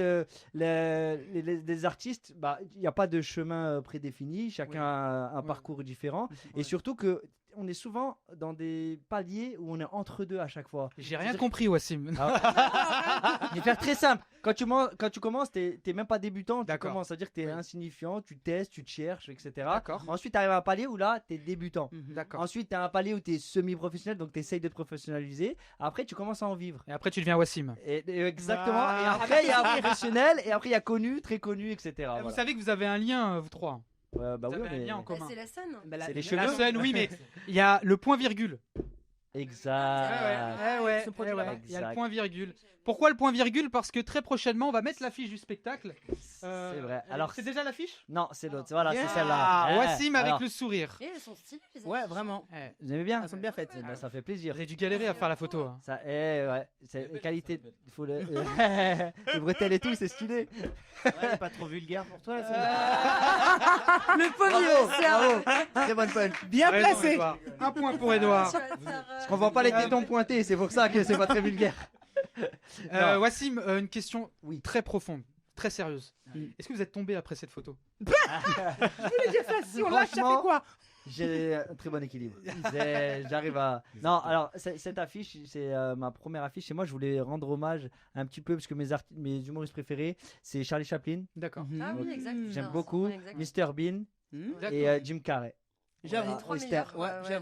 les artistes, bah, il n'y a pas de chemin prédéfini, chacun a un parcours différent, et surtout que on est souvent dans des paliers où on est entre deux à chaque fois. J'ai rien compris, Wassim. Je vais faire très simple. Quand tu commences, t'es même pas débutant. Tu D'accord. commences à dire que t'es insignifiant, tu testes, tu te cherches, etc. D'accord. Ensuite, tu arrives à un palier où là, t'es débutant. D'accord. Ensuite, tu as un palier où tu es semi-professionnel, donc tu essayes de te professionnaliser. Après, tu commences à en vivre. Et après tu deviens Wassim. Exactement. Ah. Et après, il y a professionnel, et après, il y a connu, très connu, etc. Vous Voilà. savez que vous avez un lien, vous trois. Bah Vous oui, avez un mais... lien en Bah, commun. c'est la scène. C'est les La cheveux. scène, oui, mais il y a le point virgule. Exact. Ouais. Il y a le point virgule. Pourquoi le point virgule? Parce que très prochainement, on va mettre l'affiche du spectacle. C'est vrai. Alors, c'est déjà l'affiche? non, c'est l'autre. Voilà, Yeah. c'est celle-là. Wassim avec Alors, le sourire. Et elles sont stylées, les Ouais, affiches. vraiment. Vous aimez bien? Elles sont bien faites. Eh ben, ça fait plaisir. Vous avez dû galérer à faire la photo. Hein. Ça, ouais, c'est qualité. Il faut le bretelles et tout, c'est stylé. Pas trop vulgaire pour toi. Le pauvre Bravo. Très bonne punch. Bien Raison, placé. Edouard. Un point pour Edouard. Parce qu'on voit pas les tétons pointés, c'est pour ça que c'est pas très vulgaire. Non. Wassim, une question Oui. très profonde, très sérieuse. Est-ce que vous êtes tombé après cette photo? Si on lâche, ça fait Franchement, quoi? J'ai un très bon équilibre. J'arrive à. Non, alors cette affiche, c'est ma première affiche. Et moi, je voulais rendre hommage un petit peu parce que mes humoristes préférés, c'est Charlie Chaplin. D'accord. Ah oui, exact. J'aime Non, beaucoup ouais, exact. Mr Bean D'accord. et Jim Carrey. J'avoue.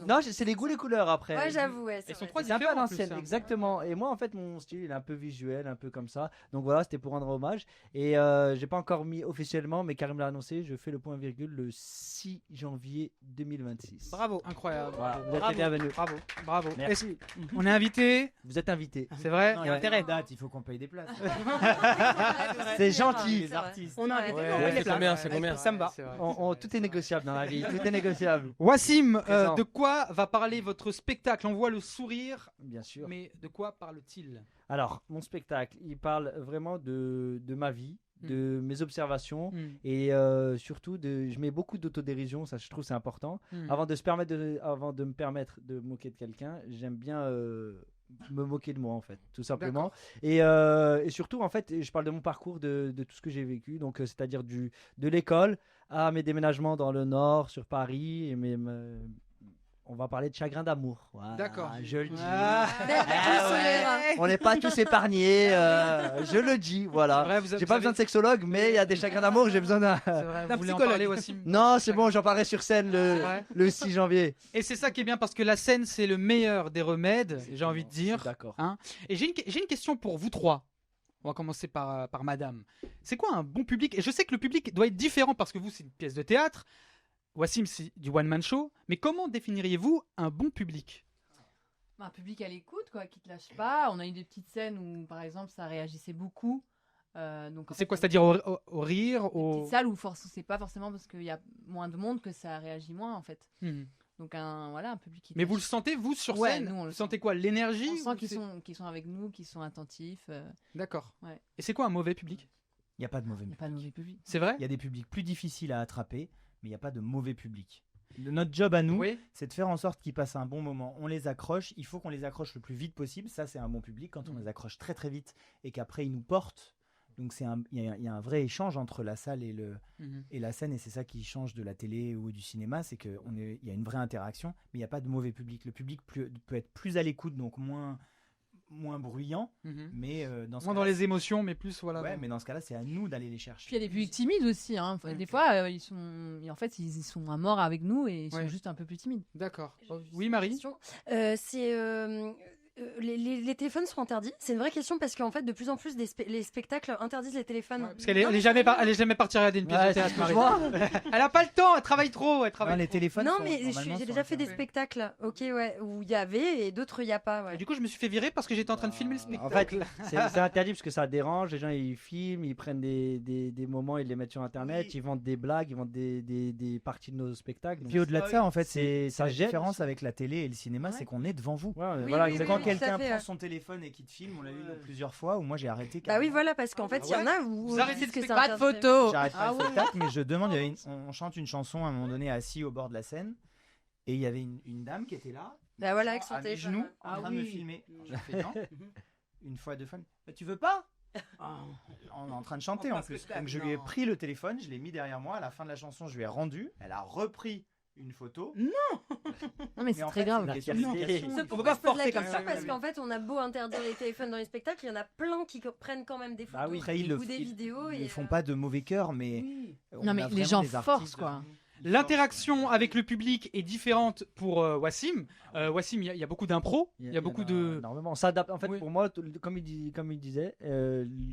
Non, c'est les goûts, les couleurs après. Ouais, j'avoue. Ouais, Ils sont trois C'est un peu différents. à en plus, l'ancienne, hein. exactement. Et moi, en fait, mon style, il est un peu visuel, un peu comme ça. Donc voilà, c'était pour rendre hommage. Et j'ai pas encore mis officiellement, mais Karim l'a annoncé, je fais le point virgule le 6 janvier 2026. Bravo, incroyable. Voilà, vous êtes Bravo, bienvenus. bravo, bravo. Merci. On est invité, Vous êtes invités. c'est vrai. Non, il y a intérêt. Date, il faut qu'on paye des places. C'est gentil. Les artistes. On a invité. Ouais, on paye ouais, les c'est places. combien, c'est combien Ça me va. C'est vrai. Tout est négociable dans la vie. Tout est négociable. Wassim, Présent. de quoi va parler votre spectacle? On voit le sourire, Bien sûr. mais de quoi parle-t-il? Alors, mon spectacle, il parle vraiment de ma vie, de mes observations. Et surtout, je mets beaucoup d'autodérision, ça je trouve c'est important. Avant de me permettre de moquer de quelqu'un, j'aime bien me moquer de moi en fait, tout simplement. Et surtout en fait, je parle de mon parcours, de tout ce que j'ai vécu, donc c'est-à-dire de l'école à mes déménagements dans le Nord, sur Paris, et on va parler de chagrin d'amour. Voilà, D'accord. je le dis. Ouais. On n'est pas tous épargnés, je le dis, voilà. Vrai, vous J'ai pas besoin de sexologue, mais il y a des chagrins d'amour, j'ai besoin d'un. C'est vrai, d'un vous voulez en psychologue. parler, Wassim? Non, c'est bon, j'en parlerai sur scène Ouais. le 6 janvier. Et c'est ça qui est bien parce que la scène, c'est le meilleur des remèdes, j'ai envie de dire. D'accord. Hein. Et j'ai une question pour vous trois. On va commencer par madame. C'est quoi un bon public? Et je sais que le public doit être différent parce que vous, c'est une pièce de théâtre. Wassim, c'est du one-man show. Mais comment définiriez-vous un bon public? Un public à l'écoute, quoi, qui te lâche pas. On a eu des petites scènes où, par exemple, ça réagissait beaucoup. Donc, en C'est fait, quoi? C'est-à-dire au rire, des au... petites salles où c'est pas forcément parce qu'il y a moins de monde que ça réagit moins, en fait. Mhm. Donc, un public qui te Mais vous le lâche. sentez, vous, sur Ouais, scène? nous, on le Vous sent. sentez quoi? L'énergie? On sent ou qu'ils c'est- sont avec nous, qu'ils sont attentifs. D'accord. Ouais. Et c'est quoi un mauvais public? Il n'y a pas de mauvais Il n'y a public. pas de mauvais public. C'est vrai? Il y a des publics plus difficiles à attraper, mais il n'y a pas de mauvais public. Notre job à nous, Oui. c'est de faire en sorte qu'ils passent un bon moment. On les accroche, il faut qu'on les accroche le plus vite possible. Ça, c'est un bon public. Quand on les accroche très très vite et qu'après ils nous portent, donc il y a un vrai échange entre la salle et la scène, et c'est ça qui change de la télé ou du cinéma, c'est qu'il y a une vraie interaction, mais il n'y a pas de mauvais public. Le public peut être plus à l'écoute, donc moins bruyant, mais dans ce Moins cas-là, dans les émotions, mais plus voilà. ouais, mais dans ce cas-là, c'est à nous d'aller les chercher. Puis il y a des publics timides aussi. Hein. Enfin, des fois, ils sont à mort avec nous et ils sont juste un peu plus timides. D'accord. Oui, Marie. Les téléphones sont interdits. C'est une vraie question parce qu'en fait, de plus en plus, les spectacles interdisent les téléphones. Parce qu'elle est jamais partie regarder une pièce de théâtre, Marie. Elle a pas le temps, elle travaille trop. Les téléphones. Non, sont- mais normalement, j'ai sont déjà fait des interdits. spectacles, où il y avait et d'autres il y a pas. Ouais. Et du coup, je me suis fait virer parce que j'étais en train de filmer le En fait, spectacle. c'est interdit parce que ça dérange. Les gens ils filment, ils prennent des moments, ils les mettent sur internet, ils vendent des blagues, ils vendent des parties de nos spectacles. Puis au-delà de ça, en fait, c'est ça ça la gêne. différence avec la télé et le cinéma, c'est qu'on est devant vous. Ouais, Oui, voilà, oui, exactement. Quand tout à quelqu'un fait, prend ouais. son téléphone et qui te filme, on l'a eu plusieurs fois où moi j'ai arrêté. Bah oui, voilà, parce qu'en fait, il y en a où Vous ils arrêtez disent de que c'est Pas de interdit. photos. J'arrête pas le spectacle, mais je demande. On chante une chanson à un moment donné assis au bord de la scène, et il y avait une dame qui était là, Bah voilà, avec son à mes téléphone. genoux, en train de me filmer. Alors, j'ai fait non. Une fois, deux fois. Bah, tu veux pas? On est en train de chanter en plus. Donc je lui ai pris le téléphone, je l'ai mis derrière moi. À la fin de la chanson, je lui ai rendu. Elle a repris une photo. Non, mais c'est en très fait, grave. c'est une qualification. On peut pas Je pose la forcer comme question ça. parce qu'en fait, on a beau interdire les téléphones dans les spectacles, il y en a plein qui prennent quand même des photos Bah oui. Après, ils ou des vidéos. Ils et, font pas de mauvais cœur, mais on Non, mais a les vraiment gens des forcent, artistes- quoi. L'interaction avec le public est différente pour Wassim. Wassim, il y a beaucoup d'impro, il y a beaucoup de. Énormément. On s'adapte. En fait, Oui. pour moi, comme il disait,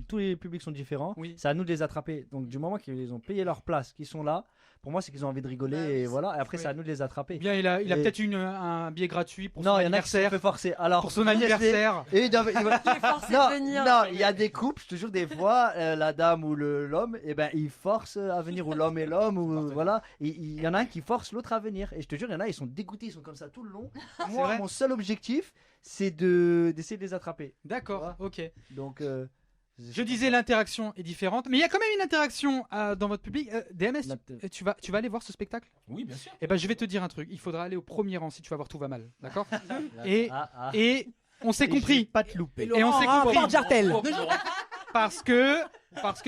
tous les publics sont différents. Oui. C'est à nous de les attraper. Donc, du moment qu'ils ont payé leur place, qu'ils sont là, pour moi, c'est qu'ils ont envie de rigoler. Bah oui, et voilà. Et après, oui. c'est à nous de les attraper. Bien, il a Et- peut-être un billet gratuit pour Non, son il y en a qui se anniversaire. fait forcer. Alors, Pour son laisse-les. anniversaire. Et ils doivent- ils doivent- Il est forcé non, de venir. non, il y a des couples, je te jure, des fois, la dame ou l'homme, et ben, ils forcent à venir, ou l'homme et l'homme, ou voilà. Et il y en a un qui force l'autre à venir. Et je te jure, il y en a, ils sont dégoûtés, ils sont comme ça tout le long. Moi, vrai mon seul objectif, c'est d'essayer de les attraper. D'accord, ok. Donc, Je disais l'interaction est différente, mais il y a quand même une interaction dans votre public. DMS, tu vas aller voir ce spectacle? Oui, bien sûr. Eh ben, je vais te dire un truc. Il faudra aller au premier rang si tu vas voir Tout va mal, d'accord? et Ah. et on s'est Et compris. Pas te louper. Et on s'est compris. Porte Jartel. Parce que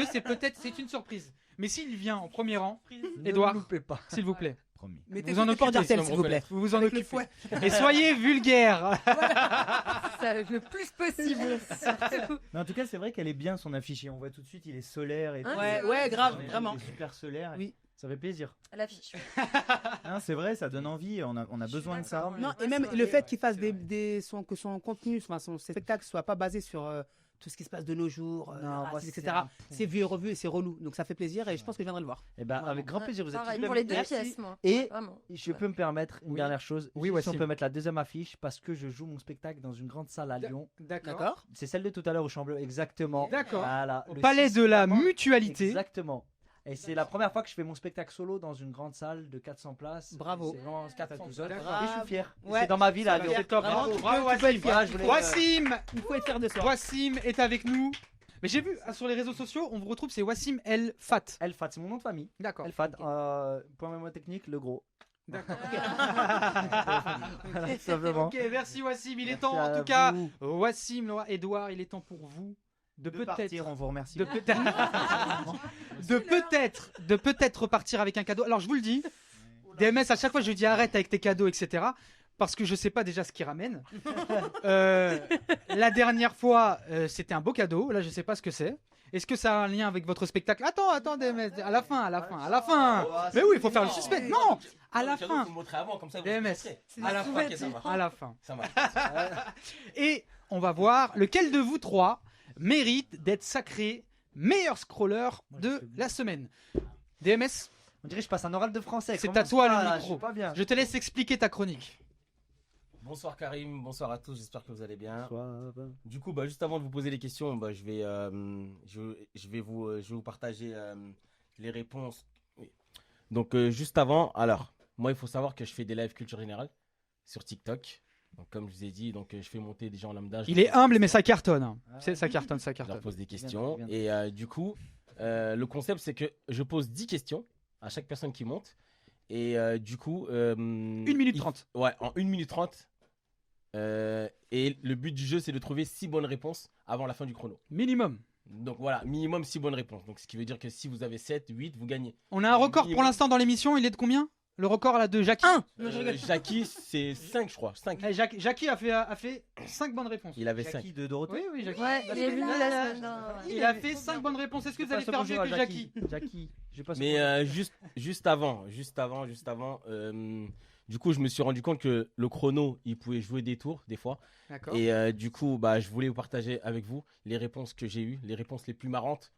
c'est une surprise. Mais s'il vient en premier rang, Edouard, Ne loupez pas. s'il vous plaît, Promis. Mettez vous en le Porte occupez, Jartel, s'il vous plaît. vous vous en Avec le occupez. fouet. Et soyez vulgaire. Ça, le plus possible. surtout. Mais en tout cas, c'est vrai qu'elle est bien son affiche. Et on voit tout de suite, il est solaire et Hein, tout. Ouais, c'est ouais, vrai. grave, Il est vraiment. super solaire. Oui. Ça fait plaisir. À l'affiche. Non, c'est vrai, ça donne envie. On a besoin de ça. Non, et même le fait qu'il fasse que son contenu, son spectacle soit pas basé sur tout ce qui se passe de nos jours, etc. C'est vu et revu et c'est relou. Donc ça fait plaisir et je pense que je viendrai le voir. Et ben avec grand plaisir, vous êtes Pareil, tous pour les les deux pièces, moi. Et Vraiment. je peux me permettre une dernière chose. Oui, Si on Wassim. peut mettre la deuxième affiche parce que je joue mon spectacle dans une grande salle à Lyon. D'accord. C'est celle de tout à l'heure au Chambleu, exactement. D'accord. Voilà, Au le Palais 6 de la novembre. Mutualité. Exactement. Et c'est la première fois que je fais mon spectacle solo dans une grande salle de 400 places. Bravo. C'est vraiment un spectacle tout seul. Et D'accord. je suis fier. Ouais. C'est dans ma ville à Lyon. C'est top. Bravo, Tu bravo, peux être fier. Voilà, je voulais- Wassim Il faut être fier de soi. Wassim est avec nous. Mais j'ai vu sur les réseaux sociaux, on vous retrouve, c'est Wassim El Fat. El Fat, c'est mon nom de famille. D'accord. El Fat, point mémoire technique, le gros. D'accord. Voilà, tout simplement. Ok, merci Wassim. Il est Merci temps, en à tout cas, vous. Wassim, Laura, Edouard, il est temps pour vous de peut-être. Partir, on vous remercie. De peut-être. de peut-être repartir avec un cadeau. Alors je vous le dis, DMS, à chaque fois je lui dis arrête avec tes cadeaux, etc. Parce que je sais pas déjà ce qu'il ramène. La dernière fois, c'était un beau cadeau. Là, je sais pas ce que c'est. Est-ce que ça a un lien avec votre spectacle? Attends, DMS. À la fin. Mais oui, il faut faire le suspense. Non, à la fin. Vous me montrez avant, comme ça vous DMS. montrez. À la fin. Ok, ça marche. À la fin. Ça marche. Et on va voir lequel de vous trois mérite d'être sacré meilleur scroller de la semaine. DMS, On dirait que je passe un oral de français. c'est Comment à toi ça, le là, micro. Je suis pas bien. Je te laisse expliquer ta chronique. Bonsoir Karim, bonsoir à tous, j'espère que vous allez bien. Bonsoir. Du coup, juste avant de vous poser les questions, je vais vous partager les réponses. Oui. Donc, juste avant, alors, moi, il faut savoir que je fais des lives culture générale sur TikTok. Donc, comme je vous ai dit, je fais monter des gens lambda. Il est humble, mais ça cartonne. Ça cartonne. Je leur pose des questions. Et du coup, le concept, c'est que je pose 10 questions à chaque personne qui monte. Et du coup... 1 minute 30. Ouais, en 1 minute 30. Et le but du jeu, c'est de trouver 6 bonnes réponses avant la fin du chrono. Minimum. Donc voilà, minimum 6 bonnes réponses. Donc ce qui veut dire que si vous avez 7, 8, vous gagnez. On a un record pour l'instant dans l'émission. Il est de combien? Le record là de Jackie. Jackie, c'est 5, je crois. 5. Jackie a fait 5 bonnes réponses. Il avait 5. Jackie de Dorothée. Oui, Jackie. Ouais, il est venu la semaine dernière. Il a fait 5 bonnes réponses. Est-ce que vous allez faire mieux que Jackie? Jackie. Mais juste avant, du coup, je me suis rendu compte que le chrono, il pouvait jouer des tours, des fois. D'accord. Et du coup, je voulais vous partager avec vous les réponses que j'ai eues, les réponses les plus marrantes.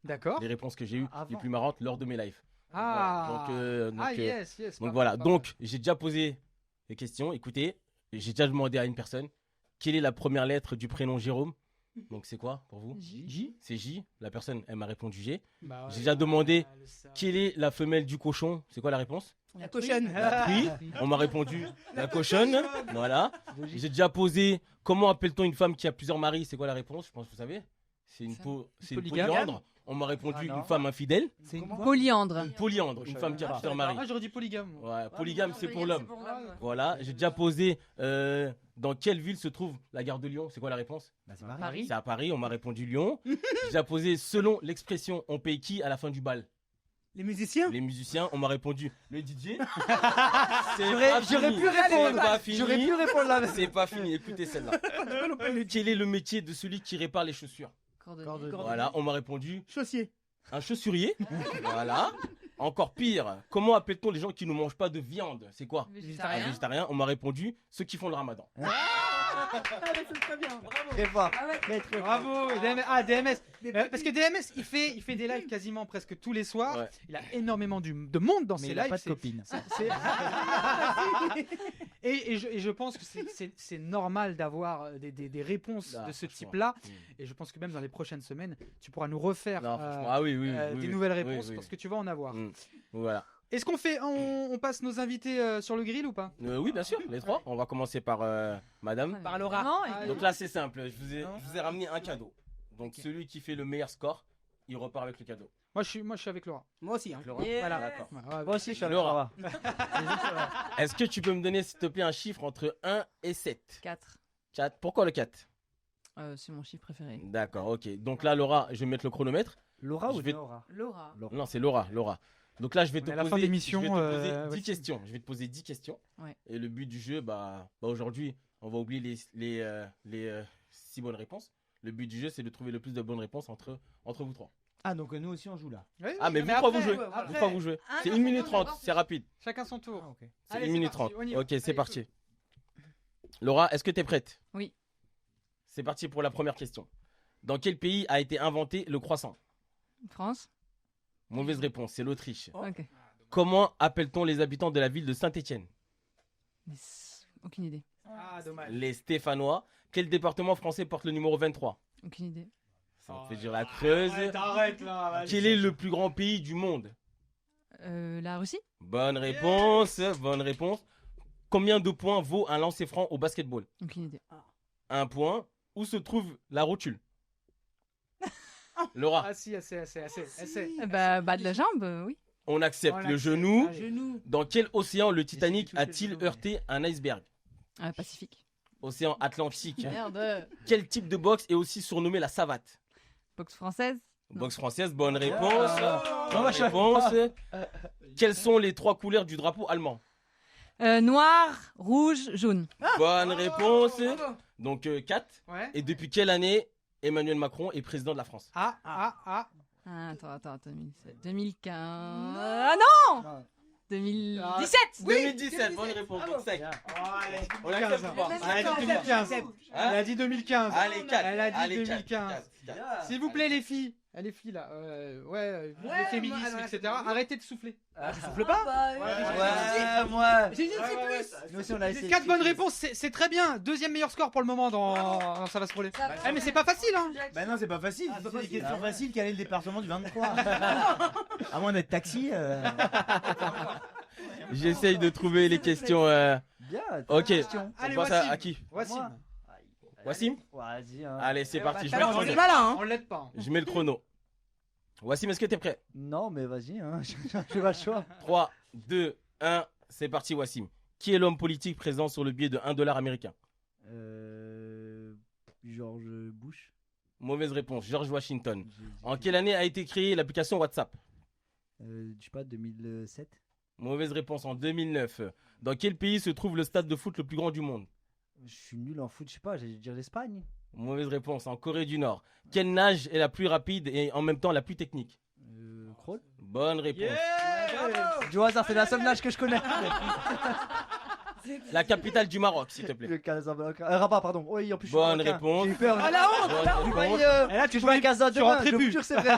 D'accord. Les réponses que j'ai eues, les plus marrantes lors de mes lives. Ah, yes. yes. Donc voilà, donc j'ai déjà posé des questions. Écoutez, j'ai déjà demandé à une personne quelle est la première lettre du prénom Jérôme. Donc c'est quoi pour vous? J. C'est J. La personne, elle m'a répondu G. Bah ouais. J'ai déjà demandé quelle est la femelle du cochon. C'est quoi la réponse? La cochonne. La truie. On m'a répondu la cochonne. Voilà. J'ai déjà posé comment appelle-t-on une femme qui a plusieurs maris? C'est quoi la réponse? Je pense que vous savez. C'est une polygame. polyandre. On m'a répondu une femme infidèle. C'est une polyandre. Une polyandre, une femme qui a plusieurs maris. Ah, j'aurais dit polygame. Ouais, polygame, c'est pour l'homme. l'homme. Voilà, j'ai déjà posé dans quelle ville se trouve la gare de Lyon? C'est quoi la réponse? C'est Paris. Paris. C'est à Paris, on m'a répondu Lyon. J'ai déjà posé selon l'expression on paye qui à la fin du bal? Les musiciens. Les musiciens, on m'a répondu le DJ. J'aurais pu répondre. J'aurais pu répondre là. C'est pas fini, écoutez celle-là. Quel est le métier de celui qui répare les chaussures? Cordonnier. Voilà, on m'a répondu Chaussier. un chaussurier. Voilà. Encore pire, comment appelle-t-on les gens qui ne mangent pas de viande? C'est quoi? Un Végétarien. végétarien. On m'a répondu ceux qui font le ramadan. Très fort. Bravo, DMS. Parce que DMS, il fait des lives quasiment presque tous les soirs. Ouais. Il a énormément de monde dans Mais ses il a lives. pas de copine. Et je pense que c'est normal d'avoir des réponses Ah, de ce franchement. type-là. Et je pense que même dans les prochaines semaines, tu pourras nous refaire Non, franchement, ah oui, oui, oui, des oui. nouvelles Oui, réponses oui, parce oui. que tu vas en avoir. Voilà. Est-ce qu'on on passe nos invités sur le grill ou pas? Oui, bien sûr, les trois. On va commencer par madame. Par Laura. Non, Ah, Donc là, c'est simple. Je vous ai ramené un cadeau. Donc celui qui fait le meilleur score, il repart avec le cadeau. Moi, je suis avec Laura. Moi aussi. Hein. Laura. Voilà. D'accord. Moi aussi, je suis à Laura. Laura. Est-ce que tu peux me donner, s'il te plaît, un chiffre entre 1 et 7? 4. 4. Pourquoi le 4? C'est mon chiffre préféré. D'accord, ok. Donc là, Laura, je vais mettre le chronomètre. Laura Je ou vais- Laura? Laura. Non, c'est Laura. Donc là, je vais On te est à la poser, fin de l'émission, je vais te poser 10 ouais. questions. Je vais te poser 10 questions. Ouais. Et le but du jeu, aujourd'hui, on va oublier les 6 bonnes réponses. Le but du jeu, c'est de trouver le plus de bonnes réponses entre vous trois. Ah, donc nous aussi on joue là. Oui, Ah, mais vous après, trois vous jouez. après. Vous trois vous jouez. Ah, C'est non, 1 minute c'est bon, 30, c'est rapide. Chacun son tour. Ah, ok. C'est Allez, 1 minute parti, 30. on y va. Ok, c'est Allez, parti. Laura, est-ce que tu es prête? Oui. C'est parti pour la première question. Dans quel pays a été inventé le croissant? France. Mauvaise réponse, c'est l'Autriche. Ok. Comment appelle-t-on les habitants de la ville de Saint-Étienne? Aucune idée. Ah, dommage. Les Stéphanois. Quel département français porte le numéro 23? Aucune idée. Ça me fait dire la Creuse. Arrête là. Quel est le plus grand pays du monde? La Russie. Bonne réponse, bonne réponse. Combien de points vaut un lancer franc au basketball? Aucune idée. 1 point. Où se trouve la rotule? Laura, Ah si, assez. Bah, bas de la jambe, oui. on accepte On le l'accepte. genou. Allez. Dans quel océan le Titanic touché le a-t-il genou, heurté un iceberg? Pacifique. Océan Atlantique. Merde. Quel type de boxe est aussi surnommé la savate? Boxe française. Non. Boxe française, bonne réponse. Non, Bonne machin. réponse. Quelles sont les 3 couleurs du drapeau allemand? Noir, rouge, jaune. Bonne réponse. Donc 4. Ouais. Et depuis quelle année Emmanuel Macron est président de la France? Ah. Ah, attends, 2007. 2015. Ah non, 2017. 2017, bonne réponse. Donc 5. On accepte ou pas? Elle a dit 2015. Elle a dit 2015. Allez, 4. Elle a dit Allez, 2015. 4. S'il vous plaît, les filles. Les filles là. Les féminisme, etc. Arrêtez de souffler. Tu souffles pas? Ouais, moi. J'ai dit plus. Nous aussi, on a essayé. 4 bonnes réponses, c'est très bien. Deuxième meilleur score pour le moment dans Ça va se scroller. Eh, mais c'est pas facile, hein. Bah non, c'est pas facile. Ah, C'est pas des facile. questions faciles. Quel est le département du 23? À moins d'être taxi. J'essaye de trouver les questions. Bien. Ok. question. Allez, On passe Wassim. à qui? Wassim. Wassim? Vas-y. hein. Allez, c'est parti. Je mets Alors, le on chrono. est malin, hein. On l'aide pas. Je mets le chrono. Wassim, est-ce que t'es prêt? Non, mais vas-y. Hein. J'ai pas le choix. 3, 2, 1, c'est parti, Wassim. Qui est l'homme politique présent sur le billet de $1 américain? George Bush. Mauvaise réponse, George Washington. En quelle année a été créée l'application WhatsApp? Je sais pas, 2007. Mauvaise réponse, en 2009. Dans quel pays se trouve le stade de foot le plus grand du monde? Je suis nul en foot, je sais pas, j'allais dire l'Espagne. Mauvaise réponse, en Corée du Nord. Quelle nage est la plus rapide et en même temps la plus technique? Crawl. Bonne réponse. Du hasard, c'est la seule nage que je connais. La capitale du Maroc, s'il te plaît. Le Casablanca. Rabat, pardon. Oui, en plus, je suis Bonne marocain. réponse. J'ai eu peur. Ah la honte. Bonne réponse. Et là, Tu joues à Casa tu rentrais demain, je plus. vous jure, c'est vrai.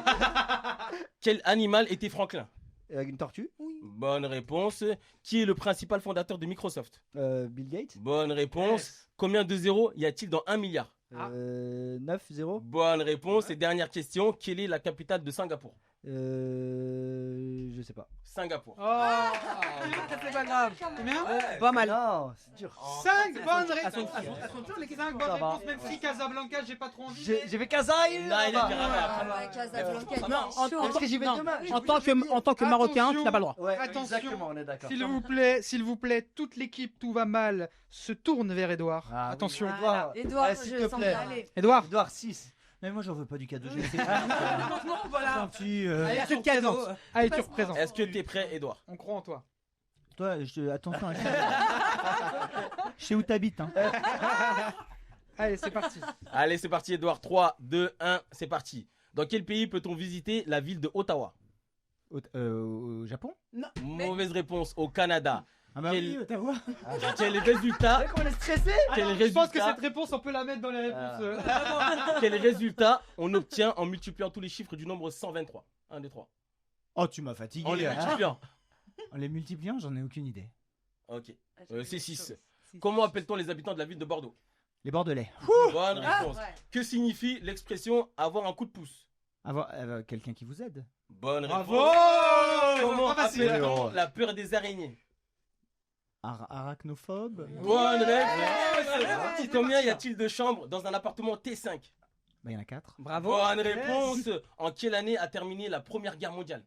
Quel animal était Franklin? Une tortue. Bonne réponse. Qui est le principal fondateur de Microsoft? Bill Gates. Bonne réponse. Combien de zéros y a-t-il dans 1 milliard? 9-0. Bonne réponse. Et dernière question, quelle est la capitale de Singapour? Je sais pas. Singapour. C'est pas grave. Combien? Pas mal. Non, c'est dur. 5 bonnes réponses. les 5 bonnes Ça va. réponses, même si Casablanca, j'ai pas trop envie. J'ai fait Casa et Non, il a dit Rabat. Ah ouais, Casablanca, il est chaud. Parce que j'y vais Non. demain. En tant que Marocain, tu n'as pas le droit. Ouais, Attention. exactement, on est d'accord. S'il vous plaît, toute l'équipe, tout va mal, se tourne vers Edouard. Ah oui. Attention. Edouard. Edouard, Ouais, s'il je te sens plaît. bien. Allez. Edouard. Edouard 6. Mais moi, j'en veux pas du cadeau. J'ai Voilà. gentil. Allez, tu représentes. Allez, tu représentes. Est-ce que t'es prêt, Edouard? On croit en toi. Toi, attention. Je sais où t'habites. Hein. Allez, c'est parti. Allez, c'est parti, Edouard. 3, 2, 1, c'est parti. Dans quel pays peut-on visiter la ville de Ottawa? Au Japon? Mauvaise réponse, au Canada. Ah bah Quel- oui, Ottawa. Quel résultat? On est stressé. Quel Je pense que résultat, cette réponse, on peut la mettre dans les réponses. quel résultat on obtient en multipliant tous les chiffres du nombre 123? 1, 2, 3. Oh, tu m'as fatigué. En les multipliant. En les multipliant, j'en ai aucune idée. Ok. C'est 6. Comment appelle-t-on les habitants de la ville de Bordeaux? Les Bordelais. Bonne réponse. Que signifie l'expression avoir un coup de pouce? Avoir quelqu'un qui vous aide. Bonne Bravo. réponse. Comment Pas facile. appelle-t-on la peur des araignées? Arachnophobe. Bonne réponse. Combien y a-t-il de chambres dans un appartement T5? Bah, il y en a 4. Bravo. Bonne réponse. En quelle année a terminé la Première Guerre mondiale?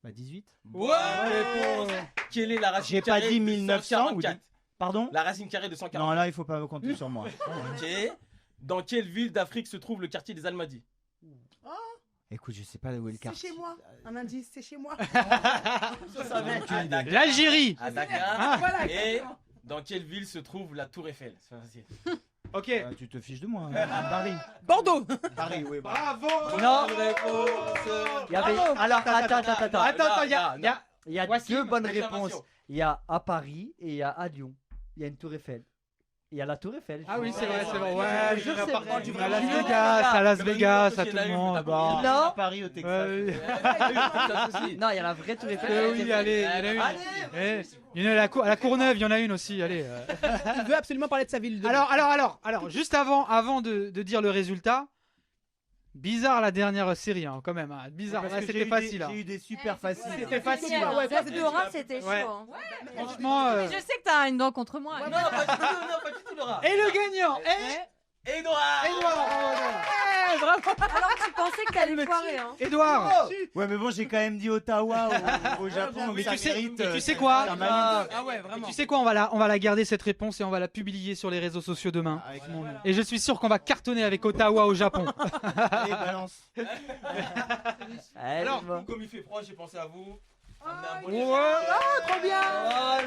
Bah, 18. Bonne réponse. Quelle est la racine J'ai pas carrée dit de 1900 ou 144? Pardon? La racine carrée de 140. Non, là, il faut pas compter sur moi. Ok. Dans quelle ville d'Afrique se trouve le quartier des Almadies? Écoute, je sais pas où est le C'est quartier. chez moi. Un indice, c'est chez moi. À Dakar. L'Algérie. À Dakar. Voilà. Et dans quelle ville se trouve la Tour Eiffel? C'est facile. Ok. Tu te fiches de moi. Paris. Bordeaux. Paris, oui. Bravo. Non. Il y avait... Alors, attends, il y a Voici deux bonnes réclamation. réponses. Il y a à Paris et il y a à Lyon. Il y a une tour Eiffel. Il y a la tour Eiffel. Ah oui, c'est vrai. Ouais, Je jure, c'est vrai. à Las Vegas, à Las Vegas, à tout le monde. Bah. Non. À Paris, au Texas. Non, il y a la vraie tour Eiffel. Oui, allez, il y en a une. Il y en a à la Courneuve, il y en a une aussi. Allez. Il veut absolument parler de sa ville. Alors, juste avant de dire le résultat, bizarre la dernière série, hein, quand même. Hein. Bizarre, Parce là, que c'était facile. J'ai eu des super faciles. C'était facile. Ouais, Hein. Rêve Dora, c'était chaud. Ouais. Hein. Franchement. Mais je sais que t'as une dent contre moi. Non, pas du tout, Laura. Et le gagnant Edouard. Alors tu pensais que t'allais foirer, hein. Edouard. Ouais, mais bon, j'ai quand même dit Ottawa au Japon. Mais ça tu sais mérite, quoi ça mérite. Ah ouais, vraiment. Tu sais quoi, on va la garder cette réponse et on va la publier sur les réseaux sociaux demain. Avec mon nom. Et je suis sûr qu'on va cartonner avec Ottawa au Japon. Allez, balance. Alors, comme il fait froid, j'ai pensé à vous. Trop bien.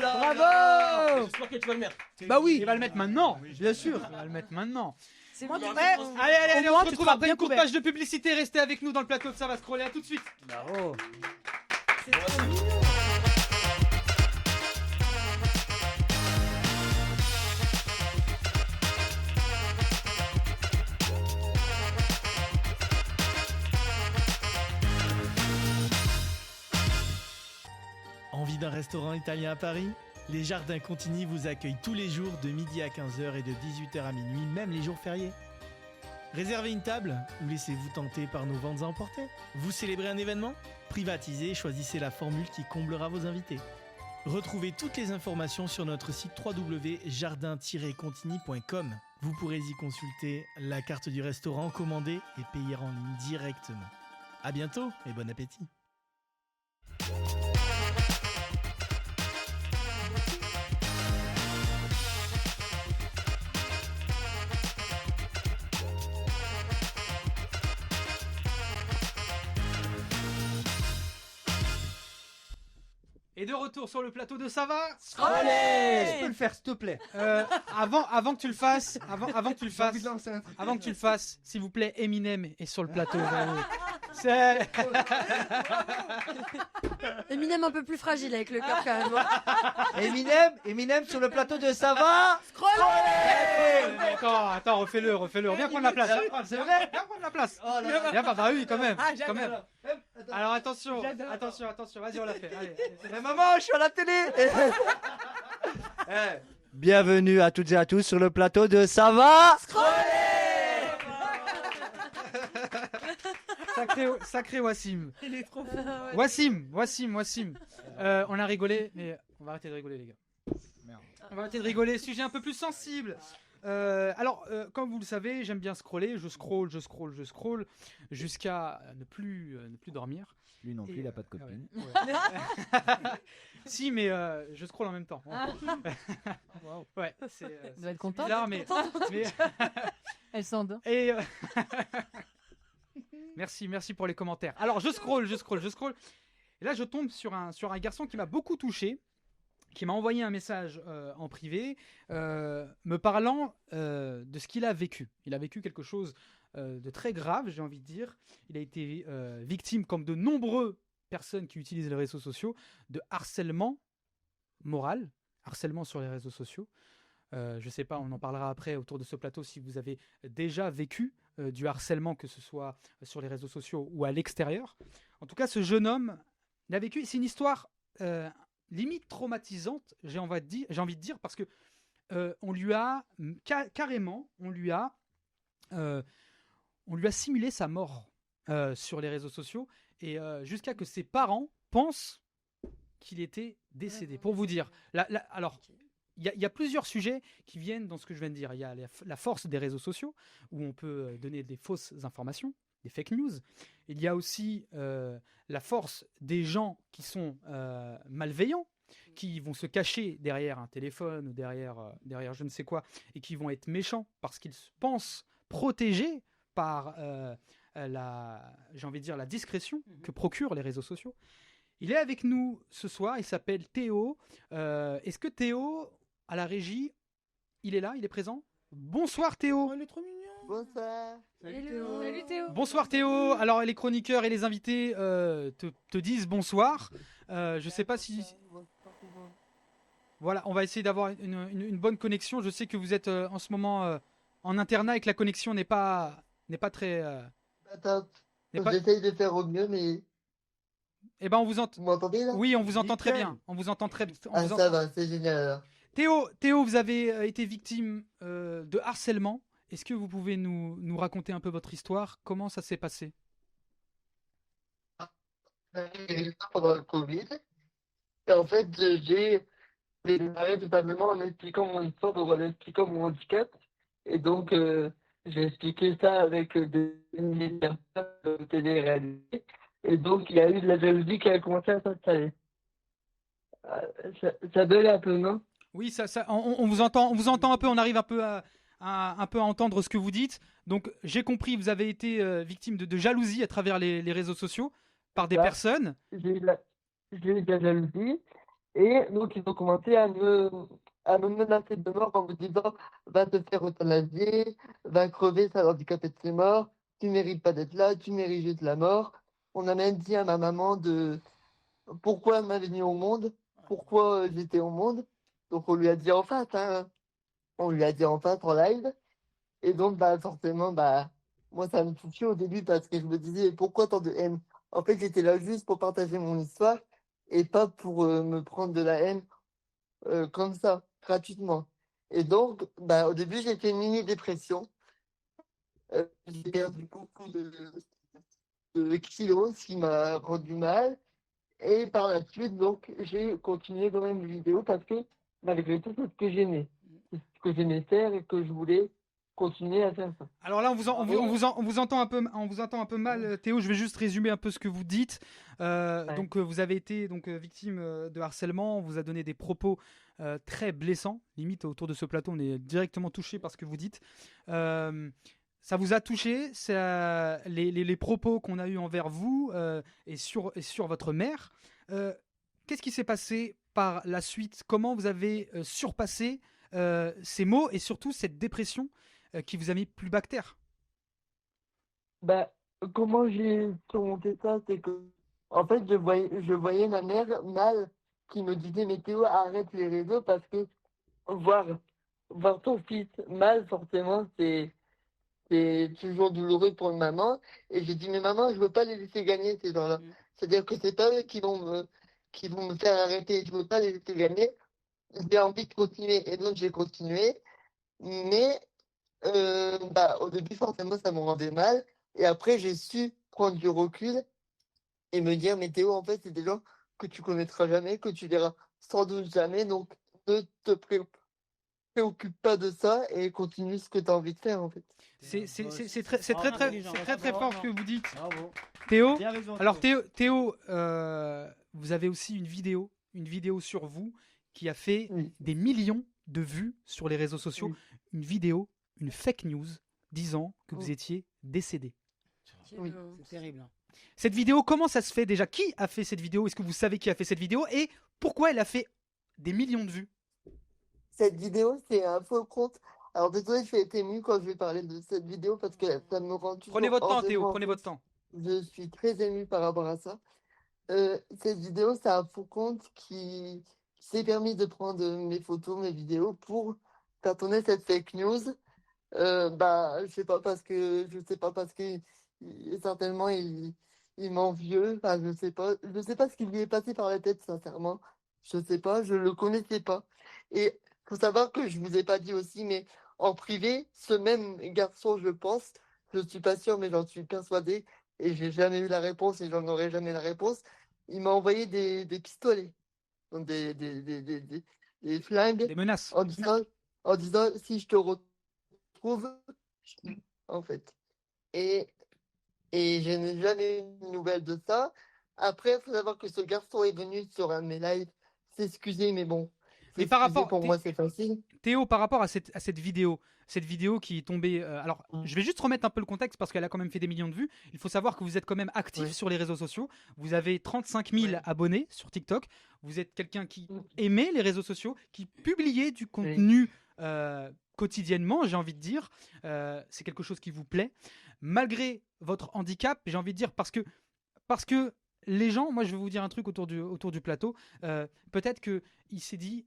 Bravo. J'espère que tu vas le mettre. Bah oui. Il va le mettre maintenant. Bien sûr. Il va le mettre maintenant. C'est Moi, bien. tu sais, Allez, Au on moins, se tu retrouve seras après bien une courte couvert. page de publicité. Restez avec nous dans le plateau de Ça va scroller. À tout de suite. Bravo. Envie d'un restaurant italien à Paris ? Les Jardins Contigny vous accueillent tous les jours de midi à 15h et de 18h à minuit, même les jours fériés. Réservez une table ou laissez-vous tenter par nos ventes à emporter. Vous célébrez un événement ? Privatisez et choisissez la formule qui comblera vos invités. Retrouvez toutes les informations sur notre site www.jardin-contigny.com. Vous pourrez y consulter la carte du restaurant, commander et payer en ligne directement. À bientôt et bon appétit. Et de retour sur le plateau de Ça va Allez. Tu peux le faire, s'il te plaît. Avant que tu le fasses, s'il vous plaît, Eminem est sur le plateau. C'est Eminem un peu plus fragile avec le cœur quand même. Eminem sur le plateau de Ça va. Attends, refais-le. Viens prendre la place. C'est vrai. Viens prendre la place. Oh là là. Viens pas, bah oui, quand même. j'adore. Quand même. Alors attention, vas-y, on l'a fait. Allez. Mais maman, je suis à la télé. Bienvenue à toutes et à tous sur le plateau de Ça va. Sacré Wassim. Il est trop fou. Wassim. On a rigolé, mais on va arrêter de rigoler, les gars. Merde. On va arrêter de rigoler. Sujet un peu plus sensible. Comme vous le savez, j'aime bien scroller. Je scroll jusqu'à ne plus dormir. Lui non plus, il a pas de copine. Ouais. Si, mais je scroll en même temps. Wow. Ouais, Elle doit être contente. bizarre, mais Elle s'endort. et merci pour les commentaires. Alors je scroll. Et là, je tombe sur un garçon qui m'a beaucoup touché, qui m'a envoyé un message en privé, me parlant de ce qu'il a vécu. Il a vécu quelque chose de très grave, j'ai envie de dire. Il a été victime, comme de nombreuses personnes qui utilisent les réseaux sociaux, de harcèlement moral, harcèlement sur les réseaux sociaux. Je sais pas, on en parlera après autour de ce plateau si vous avez déjà vécu du harcèlement, que ce soit sur les réseaux sociaux ou à l'extérieur. En tout cas, ce jeune homme l'a vécu. C'est une histoire limite traumatisante, j'ai envie de dire, parce que on lui a carrément, on lui a simulé sa mort sur les réseaux sociaux, et jusqu'à que ses parents pensent qu'il était décédé. Pour vous dire, alors, il y a plusieurs sujets qui viennent dans ce que je viens de dire. Il y a la force des réseaux sociaux, où on peut donner des fausses informations, des fake news. Il y a aussi la force des gens qui sont malveillants, qui vont se cacher derrière un téléphone ou derrière je ne sais quoi, et qui vont être méchants parce qu'ils pensent protégés par la discrétion que procurent les réseaux sociaux. Il est avec nous ce soir, il s'appelle Théo. Est-ce que Théo, à la régie, il est là, il est présent ? Bonsoir Théo. il est trop mignon. Bonsoir. Salut Théo. Bonsoir Théo. Alors les chroniqueurs et les invités te disent bonsoir. Je sais pas si... Voilà, on va essayer d'avoir une bonne connexion. Je sais que vous êtes en ce moment en internat et que la connexion n'est pas très... Attends, n'est pas- j'essaye de faire au mieux, mais Eh ben on vous entend. vous m'entendez là? Oui, on vous entend très Nickel. bien. On vous entend très. Ah, ça va, c'est génial alors. Théo, vous avez été victime de harcèlement. Est-ce que vous pouvez nous raconter un peu votre histoire? Comment ça s'est passé? J'ai eu ça pendant le Covid. Et en fait, j'ai démarré totalement en expliquant mon histoire, donc en expliquant mon handicap. Et donc, j'ai expliqué ça avec des milliers de personnes de télé-réalité. Et donc, il y a eu de la jalousie qui a commencé à s'installer. Ça bug un peu, non? Oui, on vous entend un peu. On arrive un peu à entendre ce que vous dites. Donc, j'ai compris, vous avez été victime de jalousie à travers les réseaux sociaux par des Ouais. personnes. J'ai eu de la jalousie. Et donc, ils ont commencé à me menacer de mort en me disant va te faire euthanasier, va crever, ça handicapé de tes morts, tu mérites pas d'être là, tu mérites juste la mort. On a même dit à ma maman de pourquoi elle m'avait mis au monde, pourquoi j'étais au monde. Donc, on lui a dit en face, hein. On lui a dit en face, en live. Et donc, bah, forcément, bah, moi, ça me touchait au début parce que je me disais pourquoi tant de haine? En fait, j'étais là juste pour partager mon histoire et pas pour me prendre de la haine comme ça, gratuitement. Et donc, bah, au début, j'ai fait une mini-dépression. J'ai perdu beaucoup de kilos, ce qui m'a rendu mal. Et par la suite, donc, j'ai continué quand même les vidéos parce que malgré tout, c'est ce que j'aimais. C'est ce que j'aimais faire et que je voulais continuer à faire ça. Alors là, on vous entend un peu mal, Théo. Je vais juste résumer un peu ce que vous dites. Donc, vous avez été victime de harcèlement. On vous a donné des propos très blessants. Limite, autour de ce plateau, on est directement touché par ce que vous dites. Ça vous a touché, les propos qu'on a eus envers vous et sur votre mère. Qu'est-ce qui s'est passé par la suite? Comment vous avez surpassé ces mots et surtout cette dépression qui vous a mis plus bas que terre? Bah, comment j'ai surmonté ça, c'est que, en fait, je voyais ma mère mal qui me disait, mais Théo, arrête les réseaux parce que voir, voir ton fils mal, forcément, c'est toujours douloureux pour une maman. Et j'ai dit, mais maman, je veux pas les laisser gagner, ces gens-là. C'est-à-dire que c'est pas eux qui vont me faire arrêter. Je veux pas les laisser gagner. J'ai envie de continuer. Et donc, j'ai continué. Mais, bah, au début, forcément, ça me rendait mal. Et après, j'ai su prendre du recul et me dire, mais Théo, en fait, c'est des gens que tu connaîtras jamais, que tu verras sans doute jamais. Donc, ne te préoccupe pas de ça et continue ce que tu as envie de faire, en fait. C'est très fort ce que vous dites. Bravo. Théo, Bien raison, alors Théo, vous avez aussi une vidéo sur vous qui a fait des millions de vues sur les réseaux sociaux. Une vidéo, une fake news disant que vous étiez décédé. Oui, c'est terrible. Cette vidéo, comment ça se fait déjà? Qui a fait cette vidéo? Est-ce que vous savez qui a fait cette vidéo? Et pourquoi elle a fait des millions de vues? Cette vidéo, c'est un faux compte. Alors désolé, je suis été ému quand je vais parler de cette vidéo parce que ça me rend toujours Prenez votre temps, Théo, hors de prenez moi. votre temps. Je suis très ému par rapport à ça. Cette vidéo, c'est un faux compte qui s'est permis de prendre mes photos, mes vidéos pour faire tourner cette fake news. Bah, je sais pas parce que certainement il m'envieux. Enfin, je sais pas ce qui lui est passé par la tête, sincèrement. Je sais pas, je le connaissais pas. Et faut savoir que je vous ai pas dit aussi, mais en privé, ce même garçon, je pense, je suis pas sûr, mais j'en suis persuadé, et j'ai jamais eu la réponse et j'en aurai jamais la réponse. Il m'a envoyé des pistolets, donc des flingues, des menaces, en disant si je te retrouve, en fait. Et je n'ai jamais eu de nouvelles de ça. Après, il faut savoir que ce garçon est venu sur un de mes lives s'excuser, mais bon. Mais par rapport, pour moi, c'est facile. Théo, par rapport à cette vidéo qui est tombée. Alors, je vais juste remettre un peu le contexte parce qu'elle a quand même fait des millions de vues. Il faut savoir que vous êtes quand même actif sur les réseaux sociaux. Vous avez 35 000 abonnés sur TikTok. Vous êtes quelqu'un qui aimait les réseaux sociaux, qui publiait du contenu quotidiennement, j'ai envie de dire. C'est quelque chose qui vous plaît. Malgré votre handicap, j'ai envie de dire, parce que les gens, moi je vais vous dire un truc autour du plateau, peut-être qu'il s'est dit,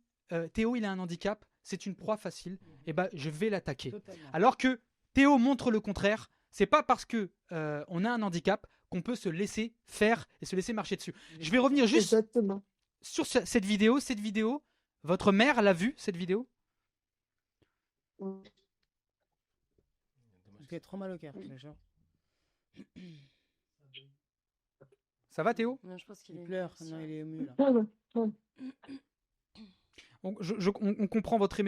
Théo il a un handicap, c'est une proie facile, et ben je vais l'attaquer. Totalement. Alors que Théo montre le contraire, c'est pas parce que on a un handicap qu'on peut se laisser faire et se laisser marcher dessus. Je vais revenir juste sur cette vidéo. Cette vidéo, votre mère l'a vue, cette vidéo? J'ai trop mal au cœur. Ça va, Théo? Non, je pense qu'il Il est pleure. Non, il est ému là. On comprend votre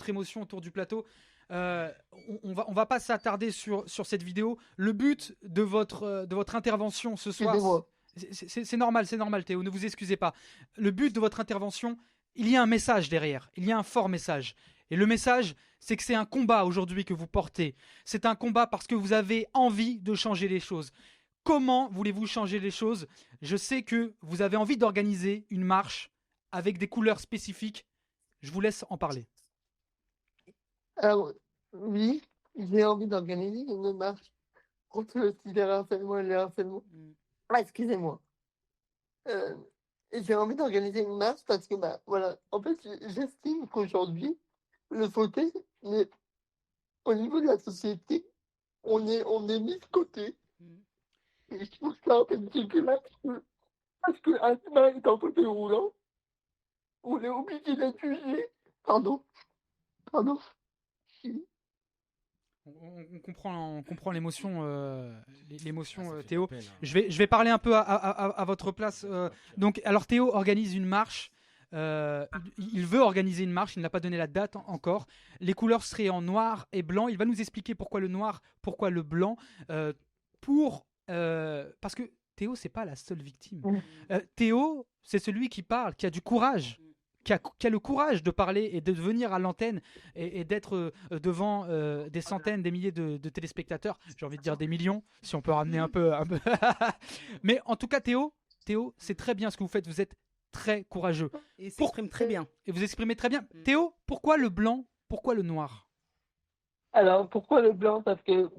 émotion autour du plateau. On va pas s'attarder sur cette vidéo. Le but de votre intervention ce soir, c'est normal, Théo, ne vous excusez pas. Le but de votre intervention, il y a un message derrière, il y a un fort message. Et le message, c'est que c'est un combat aujourd'hui que vous portez. C'est un combat parce que vous avez envie de changer les choses. Comment voulez-vous changer les choses? Je sais que vous avez envie d'organiser une marche avec des couleurs spécifiques. Je vous laisse en parler. Alors, oui, j'ai envie d'organiser une marche contre le cyberharcèlement et le harcèlement. Ah, excusez-moi. J'ai envie d'organiser une marche parce que, voilà, en fait, j'estime qu'aujourd'hui, le fauteuil, au niveau de la société, on est mis de côté. Et je trouve ça en fait dégueulasse parce qu'un humain est en fauteuil roulant, on est obligé d'être jugé. Pardon. On comprend l'émotion, Théo. Je vais parler un peu à votre place. Donc, alors Théo organise une marche. Il veut organiser une marche. Il n'a pas donné la date encore. Les couleurs seraient en noir et blanc. Il va nous expliquer pourquoi le noir, pourquoi le blanc. Parce que Théo, c'est pas la seule victime. Théo, c'est celui qui parle, qui a du courage. Qui a le courage de parler et de venir à l'antenne et d'être devant des centaines, des milliers de téléspectateurs. J'ai envie de dire des millions, si on peut ramener un peu. Mais en tout cas, Théo, c'est très bien ce que vous faites. Vous êtes très courageux. Et il s'exprime très bien. Et vous exprimez très bien. Théo, pourquoi le blanc? Pourquoi le noir? Alors, pourquoi le blanc? Parce que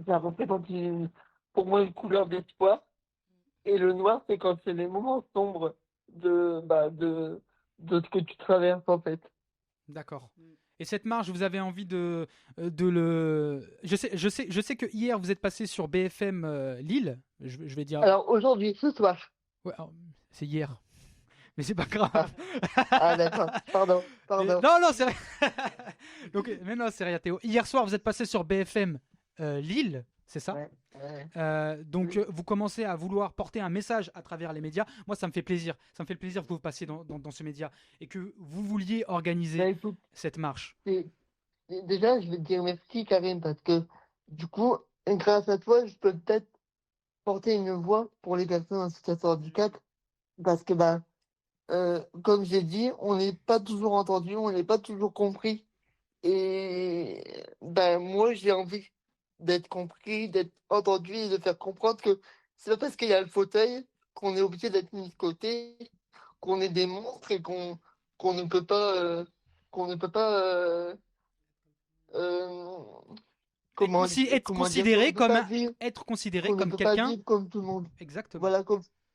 ça représente pour moi une couleur d'espoir. Et le noir, c'est quand c'est les moments sombres de ce que tu traverses, en fait. D'accord. Et cette marche, vous avez envie de le... Je sais que hier, vous êtes passé sur BFM Lille. Je vais dire... Alors, aujourd'hui, ce soir. Ouais, c'est hier. Mais c'est pas grave. Ah, d'accord. Pardon. Non, c'est rien. Mais non, c'est rien, Théo. Hier soir, vous êtes passé sur BFM Lille, c'est ça? Ouais. Donc, vous commencez à vouloir porter un message à travers les médias. Moi, ça me fait plaisir. Ça me fait plaisir que vous passiez dans ce média et que vous vouliez organiser cette marche. Déjà, je vais te dire merci, Karim, parce que du coup, grâce à toi, je peux peut-être porter une voix pour les personnes en situation de handicap. Parce que, comme j'ai dit, on n'est pas toujours entendu, on n'est pas toujours compris. Et moi, j'ai envie d'être compris, d'être entendu et de faire comprendre que c'est pas parce qu'il y a le fauteuil qu'on est obligé d'être mis de côté, qu'on est des monstres et qu'on ne peut pas être considéré comme quelqu'un comme tout le monde. Exactement. Voilà,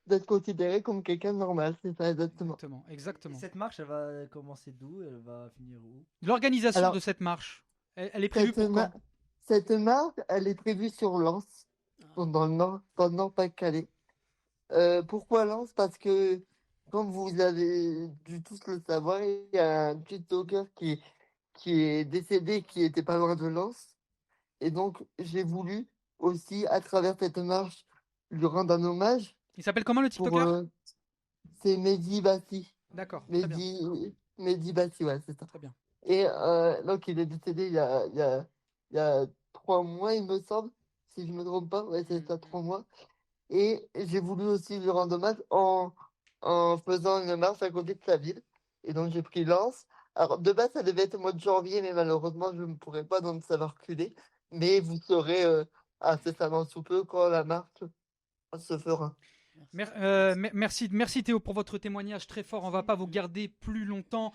d'être considéré comme quelqu'un de normal, c'est ça exactement. Exactement. Et cette marche, elle va commencer d'où? Elle va finir où? L'organisation de cette marche, elle est prévue pour quand? Cette marche, elle est prévue sur Lens, dans le Nord-Pas-de-Calais. Pourquoi Lens? Parce que, comme vous avez dû tous le savoir, il y a un TikToker qui est décédé, qui était pas loin de Lens. Et donc, j'ai voulu aussi, à travers cette marche, lui rendre un hommage. Il s'appelle comment le TikToker? C'est Mehdi Bassi. D'accord. Mehdi Bassi, ouais, c'est ça. Très bien. Et donc, il est décédé il y a 3 mois, il me semble, si je me trompe pas. Ouais, c'est ça, 3 mois. Et j'ai voulu aussi lui rendre hommage en faisant une marche à côté de sa ville. Et donc, j'ai pris Lens. Alors, de base, ça devait être au mois de janvier, mais malheureusement, je ne pourrais pas, donc ça va reculer. Mais vous saurez incessamment sous peu quand la marche se fera. Merci Théo pour votre témoignage très fort. On va pas vous garder plus longtemps.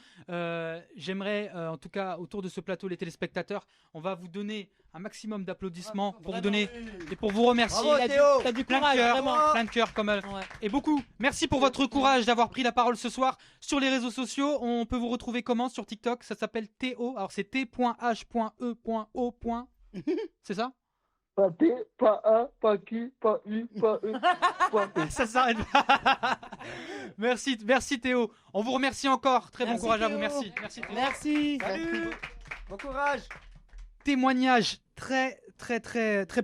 J'aimerais, en tout cas, autour de ce plateau, les téléspectateurs, on va vous donner un maximum d'applaudissements pour vous donner et pour vous remercier. Bravo, Théo, plein de cœur, comme et beaucoup. Merci pour votre courage d'avoir pris la parole ce soir sur les réseaux sociaux. On peut vous retrouver comment sur TikTok? Ça s'appelle Théo. Alors c'est T.H.E.O. C'est ça? Pas T, pas A, pas Q, pas U, pas E, pas P. Ça s'arrête pas. Merci Théo. On vous remercie encore. Très bon courage à vous. Merci. Théo. Merci. Salut. Bon courage. Témoignage très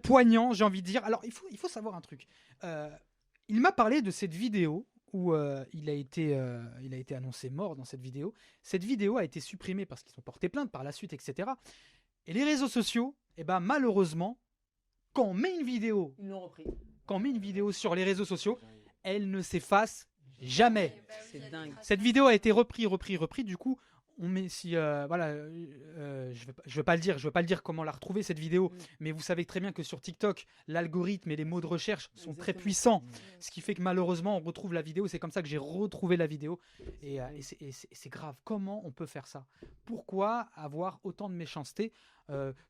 poignant, j'ai envie de dire. Alors, il faut savoir un truc. Il m'a parlé de cette vidéo où il a été annoncé mort dans cette vidéo. Cette vidéo a été supprimée parce qu'ils ont porté plainte par la suite, etc. Et les réseaux sociaux, malheureusement, quand on met une vidéo, Ils l'ont repris. quand on met une vidéo sur les réseaux sociaux, elle ne s'efface jamais. C'est dingue. Cette vidéo a été reprise. Du coup, on met je veux pas le dire comment la retrouver cette vidéo, mais vous savez très bien que sur TikTok, l'algorithme et les mots de recherche sont très puissants, ce qui fait que malheureusement on retrouve la vidéo. C'est comme ça que j'ai retrouvé la vidéo et c'est grave. Comment on peut faire ça? Pourquoi avoir autant de méchanceté?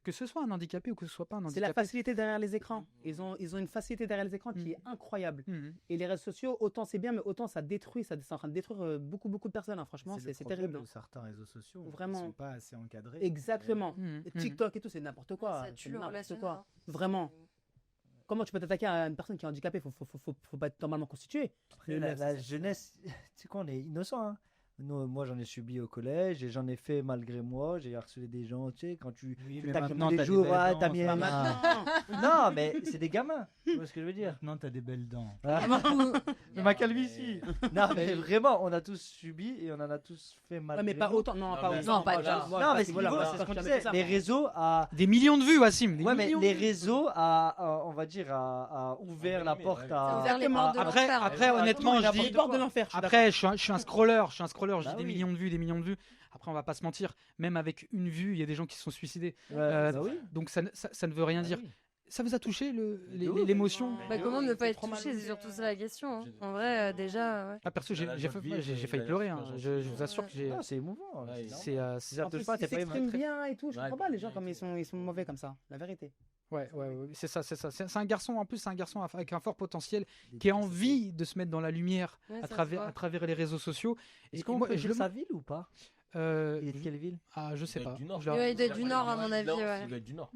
Que ce soit un handicapé ou que ce soit pas un handicapé. C'est la facilité derrière les écrans. Ils ont une facilité derrière les écrans qui est incroyable. Et les réseaux sociaux, autant c'est bien, mais autant ça détruit. C'est en train de détruire beaucoup de personnes. Hein. Franchement, c'est terrible. De certains réseaux sociaux, vraiment. Ils sont pas assez encadrés. Exactement. TikTok et tout, c'est n'importe quoi. Ça tue le relationnel. Quoi. Vraiment. Comment tu peux t'attaquer à une personne qui est handicapée? Faut pas être normalement constitué. Après, la jeunesse, tu sais quoi, on est innocent. Hein. Moi, j'en ai subi au collège et j'en ai fait malgré moi. J'ai harcelé des gens, tu sais, quand tu tacles tous les jours, t'as mis Non, mais c'est des gamins. Tu vois ce que je veux dire? Maintenant, t'as des belles dents. Mais ma calvitie. Non, mais vraiment, on a tous subi et on en a tous fait mal. Mais pas autant. Non, pas autant. Non, mais c'est ce qu'on disait. Les réseaux à des millions de vues, Wassim. Ouais, mais les réseaux on va dire, a ouvert la porte à. Après, honnêtement, je dis. Après, je suis un scroller. Je dis Bah des millions de vues. Après, on va pas se mentir. Même avec une vue, il y a des gens qui se sont suicidés. Donc ça ne veut rien dire. Ça vous a touché l'émotion? Comment ne pas être touché? C'est surtout ça la question. Hein. En vrai, déjà. Ouais. Perso, j'ai failli pleurer. Hein. Je vous assure que j'ai. C'est émouvant. Ça touche pas. Ils s'expriment bien et tout. Je comprends pas les gens comme ils sont mauvais comme ça. La vérité. Ouais, c'est ça. C'est un garçon, en plus, c'est un garçon avec un fort potentiel qui a envie de se mettre dans la lumière à travers les réseaux sociaux. Est-ce qu'on peut dire sa ville ou pas? Il est de quelle ville? Je sais pas. Il doit être du Nord, à mon avis. Il doit être du Nord.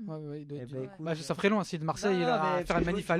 Ça ferait loin, si de Marseille à faire une manif.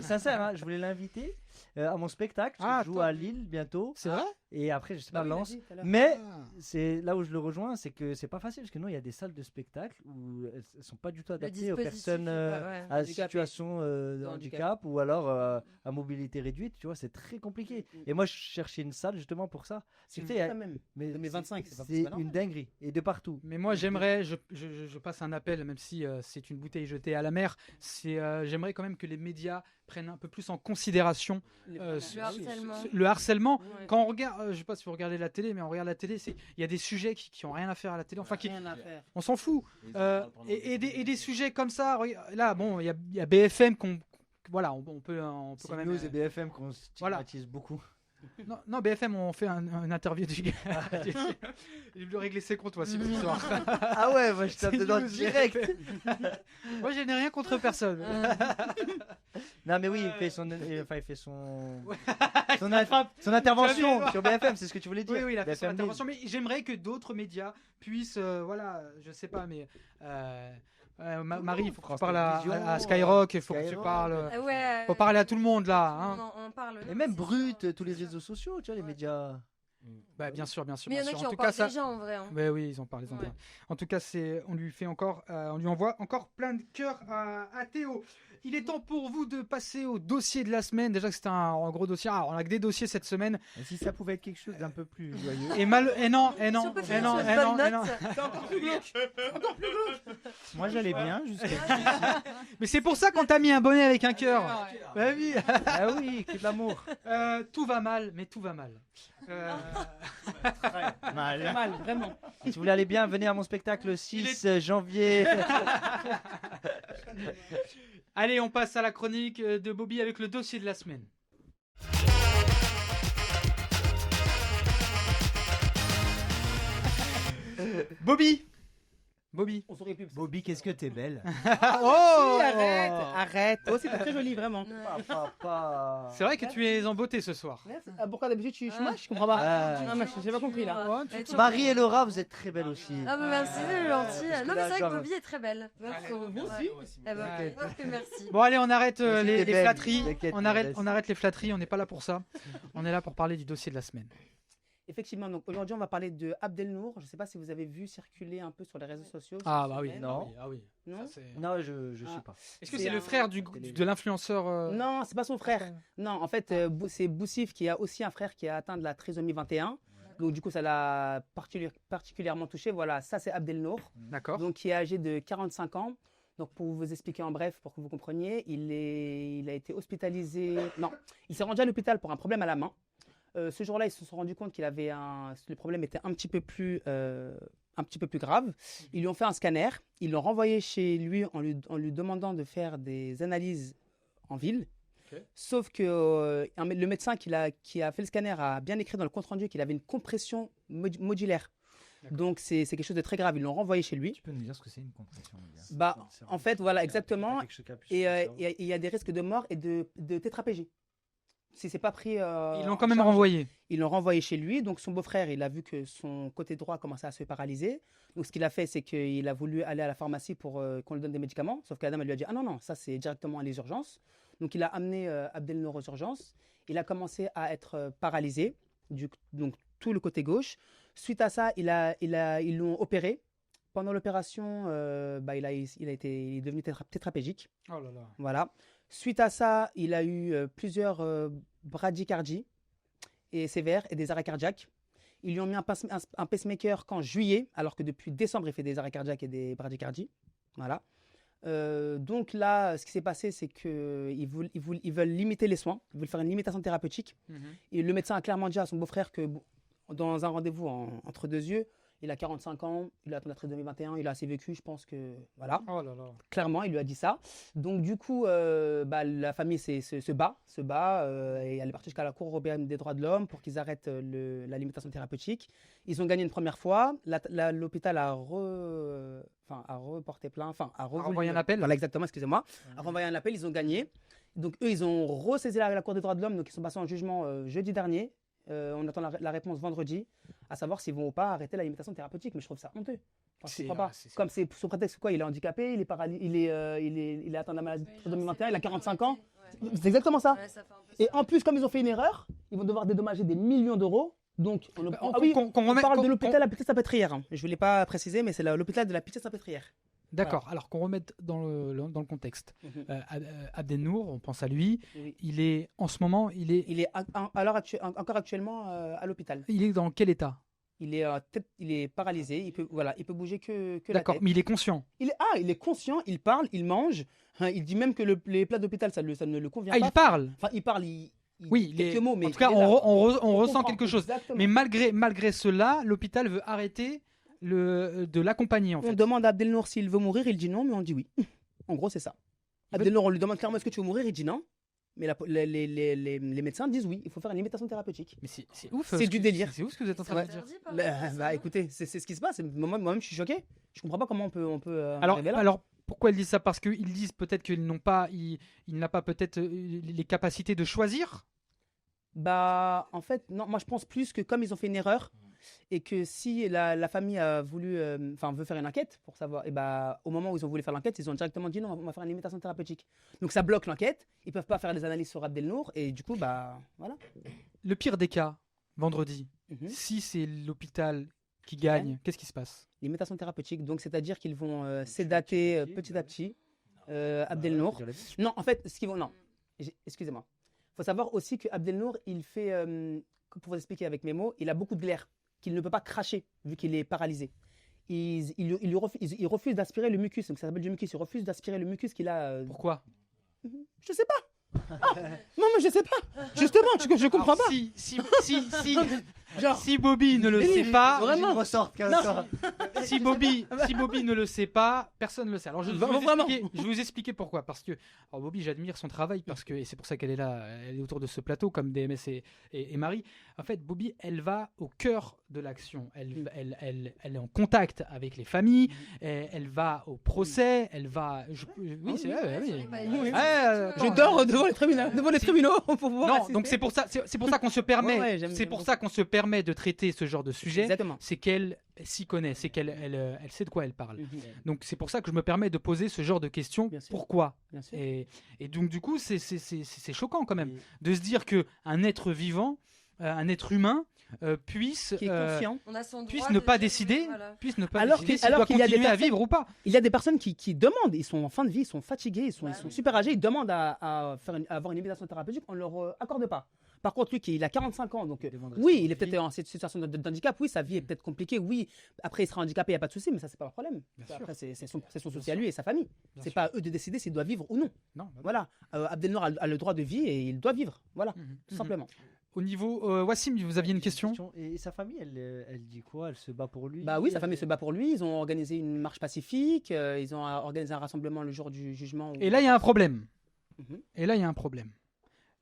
Sincère, je voulais l'inviter à mon spectacle. Je joue à Lille bientôt. C'est vrai? Et après, je sais pas, Lens. Mais c'est là où je le rejoins, c'est que c'est pas facile parce que nous, il y a des salles de spectacle où elles sont pas du tout adaptées aux personnes à situation de handicap ou alors à mobilité réduite. Tu vois, c'est très compliqué. Et moi, je cherchais une salle justement pour ça. C'est ça même. Mais 25, c'est une dinguerie et de partout. Mais moi, j'aimerais, je passe un appel, même si c'est une bouteille jetée à la mer. J'aimerais quand même que les médias prennent un peu plus en considération le harcèlement. Ouais. Quand on regarde, je sais pas si vous regardez la télé, mais on regarde la télé, il y a des sujets qui ont rien à faire à la télé, enfin on s'en fout. Et des sujets comme ça, là, bon, il y a BFM voilà, on peut quand même. News et BFM qu'on stigmatise beaucoup. Non, BFM, on fait une interview du gars. Il veut régler ses comptes, aussi, ce soir. Ah ouais, moi je tape dedans direct. Moi, je n'ai rien contre personne. Non, mais oui, il fait son intervention sur BFM, c'est ce que tu voulais dire. Oui, il a fait son intervention, mais j'aimerais que d'autres médias puissent, je sais pas, mais. Marie, il faut que tu parles à Skyrock, il faut que tu parles. Faut parler à tout le monde là. Hein. On parle. Et même Brut, tous les réseaux sociaux, tu vois, les médias. Bien sûr. Mais il y en a qui en parlent déjà en vrai. Hein. Oui, ils en parlent. En tout cas, on lui envoie encore plein de cœurs à Théo. Il est temps pour vous de passer au dossier de la semaine. Déjà que c'était un gros dossier. On a que des dossiers cette semaine. Et si ça pouvait être quelque chose d'un peu plus joyeux. Et non. C'est encore plus glauque. Moi, j'allais bien jusqu'à. Mais c'est pour ça qu'on t'a mis un bonnet avec un cœur. Bah oui. Ah oui, que de l'amour. Tout va mal, mais tout va mal. Très mal, vraiment. Si vous voulez aller bien, venez à mon spectacle le 6 janvier. Allez, on passe à la chronique de Bobby avec le dossier de la semaine. Bobby. On saurait plus. Bobby, qu'est-ce que t'es belle. Oh, arrête. Oh, c'est très joli, vraiment. C'est vrai que tu es en beauté ce soir. Merci. Pourquoi d'habitude tu chômage? Je comprends pas. J'ai pas compris là. Marie et Laura, vous êtes très belles aussi. Ah bah merci, c'est gentil. Non mais c'est vrai que Bobby est très belle. Merci. Merci. Bon allez, on arrête les flatteries. On arrête les flatteries, on n'est pas là pour ça. On est là pour parler du dossier de la semaine. Effectivement, donc aujourd'hui on va parler de Abdelnour. Je ne sais pas si vous avez vu circuler un peu sur les réseaux sociaux. Ah bah oui, non. Non, non, je sais pas. Est-ce que c'est le frère de l'influenceur Non, c'est pas son frère. Non, en fait, c'est Boussif qui a aussi un frère qui a atteint de la trisomie 21. Donc du coup, ça l'a particulièrement touché. Voilà, ça c'est Abdelnour. D'accord. Donc qui est âgé de 45 ans. Donc pour vous expliquer en bref, pour que vous compreniez, il a été hospitalisé. Non, il s'est rendu à l'hôpital pour un problème à la main. Ce jour-là, ils se sont rendus compte qu'il avait le problème était un petit peu plus grave. Ils lui ont fait un scanner, ils l'ont renvoyé chez lui en lui demandant de faire des analyses en ville. Okay. Sauf que le médecin qui a fait le scanner a bien écrit dans le compte-rendu qu'il avait une compression modulaire. Donc c'est quelque chose de très grave. Ils l'ont renvoyé chez lui. Tu peux nous dire ce que c'est une compression modulaire? Bah, en fait, voilà, exactement. Et il y a des risques de mort et de tétraplégie. Si c'est pas pris. Ils l'ont quand même renvoyé. Ils l'ont renvoyé chez lui. Donc son beau-frère, il a vu que son côté droit commençait à se paralyser. Donc ce qu'il a fait, c'est qu'il a voulu aller à la pharmacie pour qu'on lui donne des médicaments. Sauf que la dame, elle lui a dit ah non, ça c'est directement à les urgences. Donc il a amené Abdelnour aux urgences. Il a commencé à être paralysé, donc tout le côté gauche. Suite à ça, ils l'ont opéré. Pendant l'opération, il est devenu tétraplégique. Oh là là. Voilà. Suite à ça, il a eu plusieurs bradycardies sévères et des arrêts cardiaques. Ils lui ont mis un pacemaker qu'en juillet, alors que depuis décembre, il fait des arrêts cardiaques et des bradycardies. Voilà. Donc là, ce qui s'est passé, c'est qu'ils veulent limiter les soins. Ils veulent faire une limitation thérapeutique. Et le médecin a clairement dit à son beau-frère que dans un rendez-vous entre deux yeux, il a 45 ans, il a atteint la trisomie 21, il a assez vécu, je pense que... Voilà. Oh là là. Clairement, il lui a dit ça. Donc du coup, la famille se bat, et elle est partie jusqu'à la Cour européenne des droits de l'homme pour qu'ils arrêtent la limitation thérapeutique. Ils ont gagné une première fois. L'hôpital a reporté plainte, a renvoyé un appel. Voilà, exactement, excusez-moi. A renvoyé un appel, ils ont gagné. Donc eux, ils ont ressaisi la Cour des droits de l'homme, donc ils sont passés en jugement jeudi dernier. On attend la réponse vendredi, à savoir s'ils vont ou pas arrêter la limitation thérapeutique. Mais je trouve ça honteux. Enfin, je comprends pas. Comme c'est sous prétexte quoi, il est handicapé, il est atteint de la maladie de 2021, il a 45 ans. Ouais. C'est exactement ça. Ouais, ça et en plus, comme ils ont fait une erreur, ils vont devoir dédommager des millions d'euros. Donc, on parle de l'hôpital de la Pitié-Salpêtrière. Je ne voulais pas préciser, mais c'est l'hôpital de la Pitié-Salpêtrière. D'accord, voilà. Alors qu'on remette dans le contexte. Abdelnour, on pense à lui, oui. Il est en ce moment, il est encore actuellement à l'hôpital. Il est dans quel état? Il est paralysé, il peut bouger que la tête. D'accord, mais il est conscient. Il est conscient, il parle, il mange. Il dit même que les plats d'hôpital, ça ne le convient pas. Il parle. Enfin, il parle. Oui, quelques mots, mais en tout cas, on ressent quelque chose. Exactement. Mais malgré cela, l'hôpital veut arrêter de l'accompagner. On demande à Abdelnour s'il veut mourir, il dit non, mais on dit oui. En gros, c'est ça. Abdelnour, on lui demande clairement est-ce que tu veux mourir, il dit non. Mais les médecins disent oui, il faut faire une limitation thérapeutique. Mais c'est ouf. C'est du délire. C'est ouf ce que vous êtes en train de dire. Écoutez, c'est ce qui se passe. Moi-même, je suis choqué. Je comprends pas comment on peut alors, pourquoi ils disent ça? Parce qu'ils disent peut-être qu'il n'a pas peut-être les capacités de choisir. Bah, en fait, non. Moi, je pense plus que comme ils ont fait une erreur et que si la famille a veut faire une enquête pour savoir, et au moment où ils ont voulu faire l'enquête, ils ont directement dit non, on va faire une limitation thérapeutique. Donc ça bloque l'enquête. Ils peuvent pas faire des analyses sur Abdelnour et du coup, voilà. Le pire des cas, vendredi, si c'est l'hôpital qui gagne, qu'est-ce qui se passe? Limitation thérapeutique, donc c'est-à-dire qu'ils vont sédater petit à petit Abdelnour. Non, en fait, excusez-moi. Il faut savoir aussi que Abdelnour, il fait, pour vous expliquer avec mes mots, il a beaucoup de glaire qu'il ne peut pas cracher vu qu'il est paralysé. Il refuse d'aspirer le mucus, donc ça s'appelle du mucus. Il refuse d'aspirer le mucus qu'il a. Pourquoi? Je sais pas. Non, mais je sais pas. Justement, je comprends pas. Si Bobby ne le sait pas, vraiment ressort. si Bobby ne le sait pas, personne ne le sait. Alors je vais vous expliquer pourquoi. Parce que Bobby, j'admire son travail parce que et c'est pour ça qu'elle est là, elle est autour de ce plateau comme DMS et Marie. En fait, Bobby, elle va au cœur de l'action. Elle est en contact avec les familles. Elle va au procès. Elle va. Oui, c'est vrai. Je dors devant les tribunaux pour voir. Non, donc c'est pour ça qu'on se permet. C'est pour ça qu'on se permet de traiter ce genre de sujet. Exactement. C'est qu'elle s'y connaît, c'est qu'elle elle sait de quoi elle parle. Donc c'est pour ça que je me permets de poser ce genre de questions. Pourquoi ? Et donc du coup c'est choquant quand même de se dire que un être vivant, un être humain puisse ne pas décider, puisse ne pas décider s'il doit continuer à vivre ou pas. Il y a des personnes qui demandent, ils sont en fin de vie, ils sont fatigués, ils sont super âgés, ils demandent à avoir une médiation thérapeutique, on ne leur accorde pas. Par contre, lui, il a 45 ans, donc oui, il est peut-être en situation d'handicap, oui, sa vie est peut-être compliquée, oui, après il sera handicapé, il n'y a pas de souci, mais ça, c'est pas un problème. Après, c'est son souci à lui et sa famille. C'est pas à eux de décider s'il doit vivre ou non. Voilà, Abdelnour a le droit de vie et il doit vivre, voilà, tout simplement. Au niveau Wassim, vous aviez une question ? Et sa famille, elle dit quoi ? Elle se bat pour lui ? Bah oui, sa famille se bat pour lui. Ils ont organisé une marche pacifique. Ils ont organisé un rassemblement le jour du jugement. Et là, il y a un problème.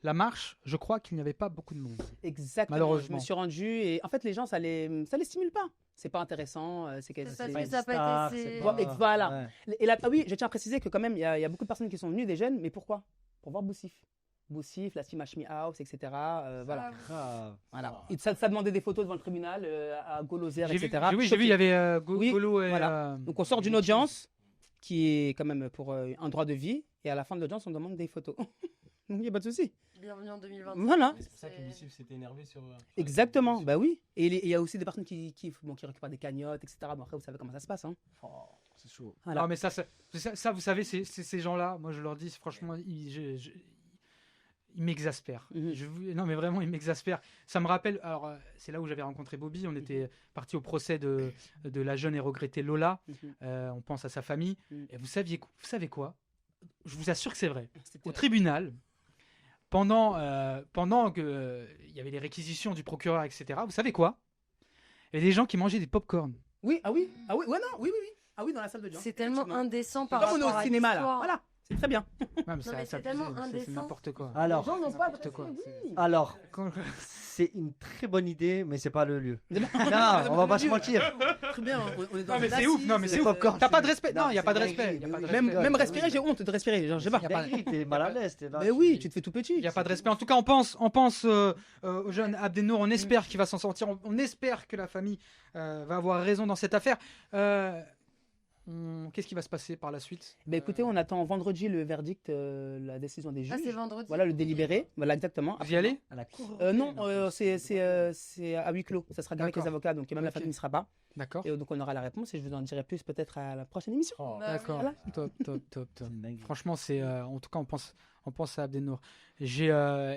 La marche, je crois qu'il n'y avait pas beaucoup de monde. Exactement. Malheureusement. Je me suis rendu et en fait, les gens, ça les stimule pas. C'est pas intéressant. C'est parce que ça n'a pas été. Voilà. Ouais. Et là, oui, je tiens à préciser que quand même, il y a beaucoup de personnes qui sont venues, des jeunes, mais pourquoi ? Pour voir Boussif, la Smash Me House, etc. Voilà. Voilà. Ça demandait des photos devant le tribunal, à Golozer, etc. J'ai vu, il y avait Golo et... Voilà. Donc on sort d'une audience qui est quand même pour un droit de vie, et à la fin de l'audience, on demande des photos. Donc il n'y a pas de souci. Bienvenue en 2020. Voilà. C'est pour ça que Boussif s'était énervé sur... Exactement, bah oui. Et il y a aussi des personnes qui récupèrent des cagnottes, etc. Bon, après, vous savez comment ça se passe. Hein. C'est chaud. Voilà. Non, mais ça, vous savez, ces gens-là, moi je leur dis, franchement, ils m'exaspèrent. Non, mais vraiment, ils m'exaspèrent. Ça me rappelle. Alors, c'est là où j'avais rencontré Bobby. On était parti au procès de la jeune et regrettée Lola. On pense à sa famille. Et vous savez quoi ? Je vous assure que c'est vrai. Au tribunal, pendant que il y avait les réquisitions du procureur, etc. Vous savez quoi ? Il y avait des gens qui mangeaient des pop-corn. Oui, oui, dans la salle d'audience. C'est tellement indécent par rapport à au cinéma là. Voilà. C'est très bien. C'est tellement indécent. C'est n'importe quoi. Alors, quoi. C'est une très bonne idée, mais c'est pas le lieu. Non, on va pas se mentir. Très bien. On est dans mais c'est ouf. Non, mais c'est ouf. T'as pas de respect. Non, il y a pas de respect. Même respirer, j'ai honte de respirer. Je sais pas. T'es mal à l'aise. Mais oui, tu te fais tout petit. Il y a pas de respect. En tout cas, on pense au jeune Abdelnour. On espère qu'il va s'en sortir. On espère que la famille va avoir raison dans cette affaire. Qu'est-ce qui va se passer par la suite ? Écoutez, on attend vendredi le verdict, la décision des juges. C'est vendredi. Voilà le délibéré. Voilà exactement. Vous y allez ? À la cour. Non, c'est à huis clos. Ça sera avec les avocats, donc même la famille ne sera pas. D'accord. Et donc on aura la réponse et je vous en dirai plus peut-être à la prochaine émission. D'accord. Voilà. Top. Franchement, c'est en tout cas on pense à Abdelnour. J'ai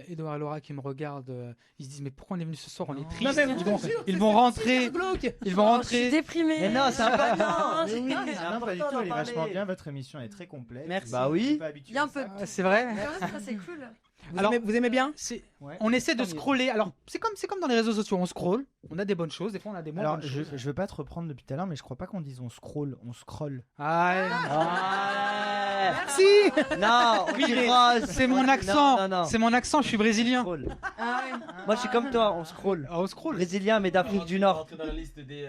Edouard et Laura qui me regardent. Ils se disent mais pourquoi on est venu ce soir ? On est triste. Ils vont rentrer. Ils vont rentrer. Je suis déprimée. Mais non, c'est important. C'est pas du tout. Elle est vachement bien. Votre émission est très complète. Merci. Bah oui. Il y a un peu. C'est vrai. Ça c'est cool. Vous aimez bien ? On essaie de scroller. Alors c'est comme dans les réseaux sociaux. On scrolle. On a des bonnes choses. Des fois on a des moins bonnes choses. Je veux pas te reprendre depuis tout à l'heure, mais je crois pas qu'on dise on scroll, on scroll. Merci. Non, c'est mon accent. Non. C'est mon accent. Je suis brésilien. Moi je suis comme toi. On scroll. On scroll. Brésilien mais d'Afrique du Nord. Dans la liste des.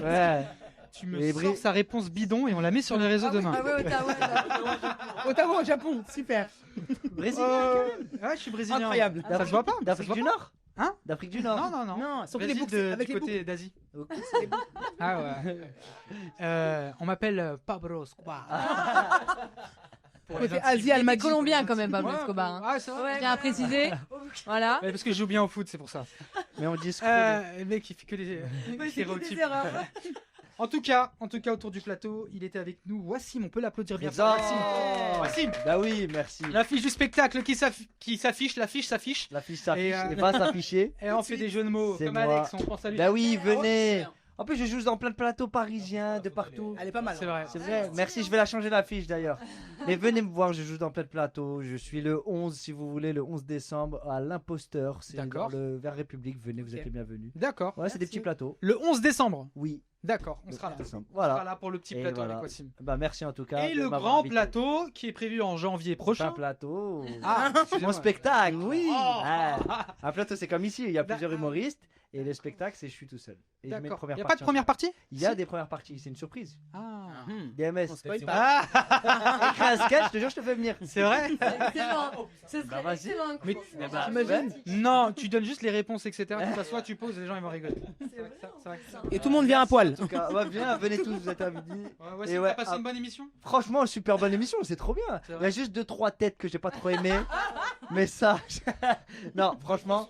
Ouais. Tu me sors sa réponse bidon et on la met sur les réseaux demain. Ottawa au Japon, super. Brésilien. Ouais, je suis brésilien. Incroyable. Ça se voit pas. D'Afrique du Nord. Hein ? D'Afrique du Nord. Non, sauf Brésil avec du les côté d'Asie. Okay, Ah ouais. On m'appelle Pablo Escobar. Côté Asie, elle m'a dit. Colombien quand même, Pablo Escobar. Ah, c'est vrai. Je tiens à préciser. Voilà. Ouais, parce que je joue bien au foot, c'est pour ça. Mais on dit le mec, il fait que des stéréotypes. En tout cas, autour du plateau, il était avec nous. Wassim, on peut l'applaudir bien. Wassim. Bah oui, merci. L'affiche du spectacle qui s'affiche, l'affiche s'affiche. L'affiche s'affiche et pas s'afficher. Et on fait des jeux de mots. C'est comme moi. Alex, on pense à lui. Bah oui, venez. En plus, je joue dans plein de plateaux parisiens, de partout. Elle est pas mal. C'est vrai. C'est vrai. Merci, je vais la changer l'affiche d'ailleurs. Mais venez me voir, je joue dans plein de plateaux. Je suis le 11, si vous voulez, le 11 décembre à l'Imposteur. C'est D'accord. dans le Vers République. Venez, vous êtes Ok. les bienvenus. D'accord. Ouais, c'est des petits plateaux. Le 11 décembre. Oui. D'accord, on sera là. On sera Voilà. là pour le petit Et plateau voilà. avec Wassim. Bah, merci en tout cas. Et de le m'avoir grand invité. plateau qui est prévu en janvier prochain. Un plateau. Ah, Mon excusez-moi. spectacle. Oui. Oh. Un plateau, c'est comme ici. Il y a plusieurs humoristes. Et le spectacle, c'est je suis tout seul. Et je mets une D'accord. première Il n'y a pas de partie première ensemble. partie Il y a des premières parties. C'est une surprise. Ah. DMS. On spoil Ah. Écris un sketch, je te jure, je te fais venir. C'est vrai? Excellent. Ce serait vas-y. excellent. Mais- T'imagines Non, tu donnes juste les réponses, etc. Tu t'assois, tu poses, les gens ils vont rigoler. C'est vrai. C'est vrai. Et tout le monde vient à poil. En tout cas, ouais, bien, venez tous, vous êtes invités. Ouais, Wassim, Et ouais, t'as passé ah. une bonne émission? Franchement, super bonne émission, c'est trop bien. C'est Il vrai. y a juste 2-3 têtes que j'ai pas trop aimé. Mais ça. Non, franchement.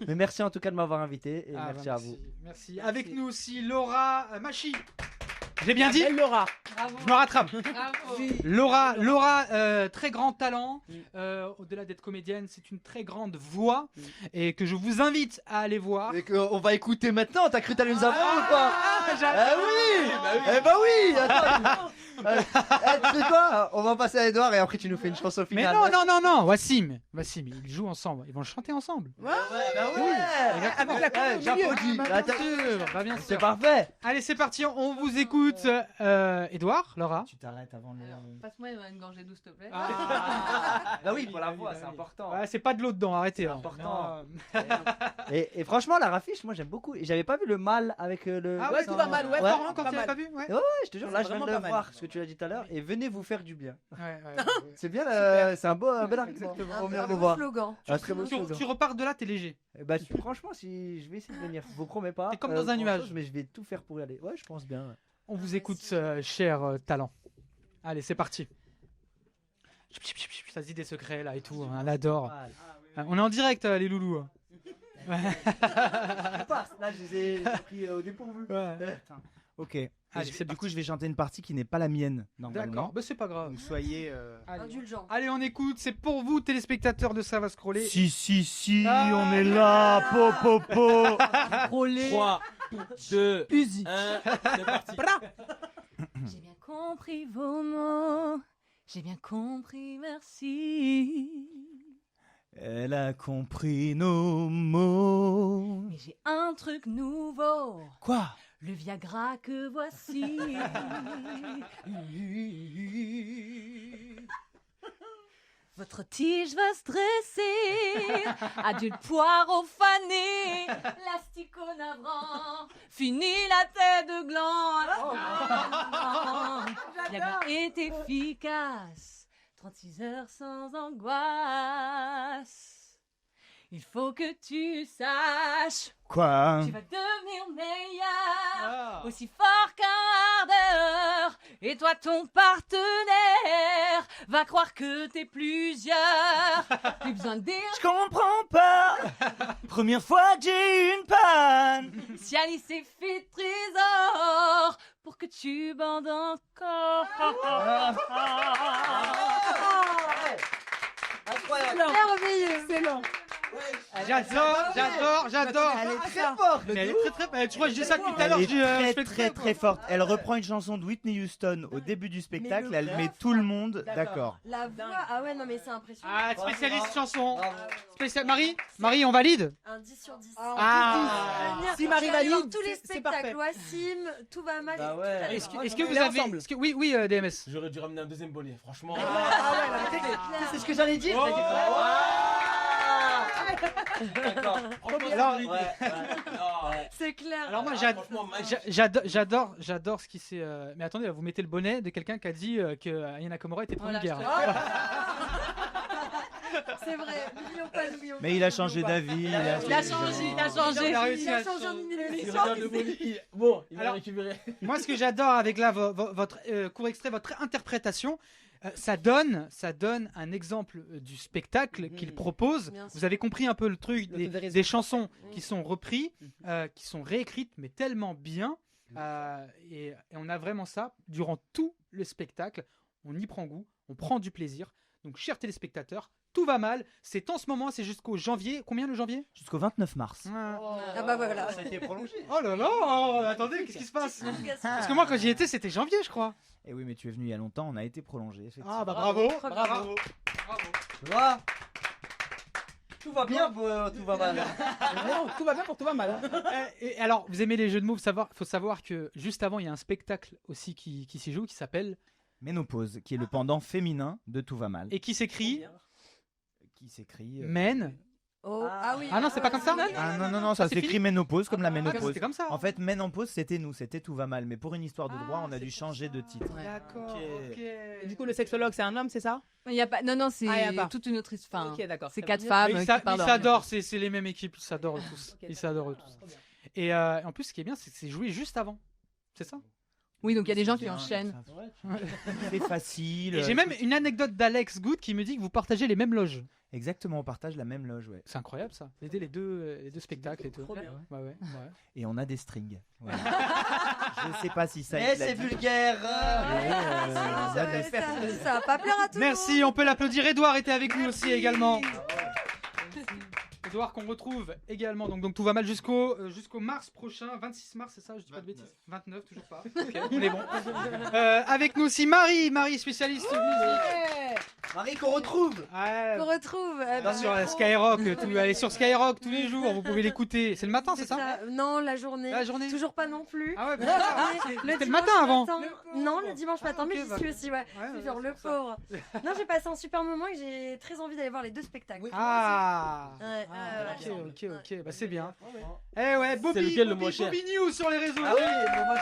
Mais merci en tout cas de m'avoir invité. Et Ah, merci bah, à vous. Merci. Avec nous aussi Laura Machi. J'ai bien dit? Belle Laura. Bravo. Je me rattrape. Bravo. Laura, très grand talent. Au-delà d'être comédienne, c'est une très grande voix et que je vous invite à aller voir. Et qu'on va écouter maintenant, t'as cru que t'allais nous apprendre ou pas? j'adore. Eh oui! Eh bah oui! Attends! Tu sais quoi? On va passer à Edouard et après tu nous fais une chanson Mais finale. non, Wassim, ils jouent ensemble, ils vont le chanter ensemble. Bah ouais! Avec la com au milieu. J'applaudis! Bien Attends. sûr, bah bien C'est sûr. parfait. Allez, c'est parti, on vous écoute. Edouard, Laura. Tu t'arrêtes avant le. Alors, passe-moi une gorgée d'eau, s'il te plaît. Bah oui, pour la voix, c'est important. Ouais, c'est pas de l'eau dedans, arrêtez. C'est hein. important. Non. Et franchement, la raffiche, moi j'aime beaucoup. Et j'avais pas vu le mal avec le. Ah Ouais, ouais, tout va mal, ouais, Ouais. Laurent, quand pas tu l'as mal. pas vu, ouais. Ouais, je te jure, là je viens de Vraiment le pas mal. voir, ce que tu as dit tout à l'heure. Et venez vous faire du bien. Ouais. C'est bien, c'est un bel argument. Pour venir Un nous beau voir. slogan. Un très beau Tu slogan. repars de là, t'es léger. Bah, franchement, si je vais essayer de venir, je vous promets pas. T'es comme dans un nuage. Mais je vais tout faire pour y aller. Ouais, je pense bien. Ouais. On vous écoute, cher talent. Allez, c'est parti. Ça se dit des secrets là et tout, hein, on adore. On est en direct, les loulous. hein. Je passe. Là, je les ai pris au dépourvu. Attends. Ok. Allez, c'est Du coup, je vais chanter une partie qui n'est pas la mienne, normalement. D'accord, bah, c'est pas grave. Donc soyez. Indulgent. Allez, on écoute, c'est pour vous, téléspectateurs de Ça va scroller. Si, Ah. on est là, po. 3, 2, 1, c'est parti. J'ai bien compris vos mots. J'ai bien compris, merci. Elle a compris nos mots. Mais j'ai un truc nouveau. Quoi? Le Viagra que voici. Votre tige va se dresser, adieu le poireau fané, l'asticot navrant, fini la tête de gland. Viagra est efficace, 36 heures sans angoisse. Il faut que tu saches, Quoi? tu vas devenir meilleur, aussi fort qu'un ardeur. Et toi, ton partenaire, va croire que t'es plusieurs. Plus besoin de dire Je comprends pas. Première fois que j'ai eu une panne. si Alice est fit trésor pour que tu bandes encore. Incroyable. Merveilleux. Excellent. J'adore. Elle est très forte. Mais elle est très. Tu vois, je dis ça depuis tout à l'heure. Elle est je fais très forte. Elle reprend une chanson de Whitney Houston au début du spectacle. le Elle met tout le monde d'accord. La voix, ah ouais, non mais c'est impressionnant. Ah, spécialiste chanson. Bravo. Spécial... Marie, on valide? Un 10 sur 10. Ah. Si Marie J'adore valide, tous les c'est parfait. spectacles, Wassim, tout va mal. Bah ouais. Est-ce que vous est avez... ensemble. Oui, DMS. J'aurais dû ramener un deuxième bonnet, franchement. C'est ce que j'allais dire. D'accord. Alors, C'est clair. Alors moi, franchement, magnifique. j'adore ce qui s'est... Mais attendez, là, vous mettez le bonnet de quelqu'un qui a dit que Aya Nakamura était trop Voilà, vulgaire. C'est vrai. N'oublions pas, n'oublions Mais il a changé d'avis. Il a changé. Il a réussi Il a à changé en une Il émission. regarde le bonnet. Bon, il va Alors- récupérer. Moi, ce que j'adore avec là, votre court extrait, votre interprétation, ça donne un exemple du spectacle qu'il propose. Bien sûr. Vous avez compris un peu le truc L'autodérision. des chansons qui sont reprises, qui sont réécrites, mais tellement bien. Et on a vraiment ça durant tout le spectacle. On y prend goût, on prend du plaisir. Donc, chers téléspectateurs, Tout va mal. C'est en ce moment, c'est jusqu'au janvier. Combien le janvier? Jusqu'au 29 mars. Ah bah voilà. Ça a été prolongé. Oh là là, attendez, qu'est-ce qui se passe? Parce que moi, quand j'y étais, c'était janvier, je crois. Et oui, mais tu es venu il y a longtemps, on a été prolongé. Effectivement. Ah bah bravo. Tu vois, tout va bien pour tout va mal. Non, tout va bien pour tout va mal. Hein. Et alors, vous aimez les jeux de mots? Faut savoir que juste avant, il y a un spectacle aussi qui s'y joue, qui s'appelle Ménopause, qui est le pendant féminin de Tout va mal. et qui s'écrit Qui s'écrit. Men. Oh, ah oui. Ah non, c'est pas comme ça? Ah non, ça c'est s'écrit fini ménopause comme la Ah, ménopause. c'était comme ça. En fait, ménopause, c'était nous, c'était Tout va mal. Mais pour une histoire de droit, on a dû changer de titre. D'accord. Ok. Et du coup, le sexologue, c'est un homme, c'est ça? Il y a pas... Non, c'est Ah, y a pas. toute une autre histoire. Ok, d'accord. C'est très 4 bien. femmes Mais qui ils parlent. s'adorent, c'est les mêmes équipes, ils s'adorent tous. Ok, Ils s'adorent tous. Trop bien. Et en plus, ce qui est bien, c'est que c'est joué juste avant. C'est ça? Oui, donc il y a des gens qui Bien, enchaînent. C'est facile. Et j'ai même une anecdote d'Alex Good qui me dit que vous partagez les mêmes loges. Exactement, on partage la même loge, ouais. C'est incroyable ça. Les deux spectacles et tout. Trop bien. Ouais. Et on a des strings. Voilà. Je sais pas si ça. Eh, c'est vulgaire. Ça va pas plaire à tout le monde. Merci, on peut l'applaudir. Edouard était avec nous aussi également. Edouard qu'on retrouve également. Donc tout va mal jusqu'au mars prochain, 26 mars, c'est ça? Je dis pas de bêtises. 29, toujours pas. Ok, on est bon. Avec nous aussi Marie spécialiste musique. Marie qu'on retrouve. Ouais. On retrouve. Sur Skyrock, elle est sur Skyrock tous les jours, vous pouvez l'écouter. C'est le matin, c'est ça? Non, la journée. La journée. Toujours pas non plus. Ah ouais, Mais c'était le dimanche matin avant. Non, le dimanche matin, mais ok, j'y bah. suis aussi, ouais. Genre le pauvre. Non, j'ai passé un super moment et j'ai très envie d'aller voir les deux spectacles. Ah. Ouais, Ok, bah c'est bien. Eh ouais, Bobby, C'est lequel le moins cher? Bobby News sur les réseaux. Ah oui, bon, moi,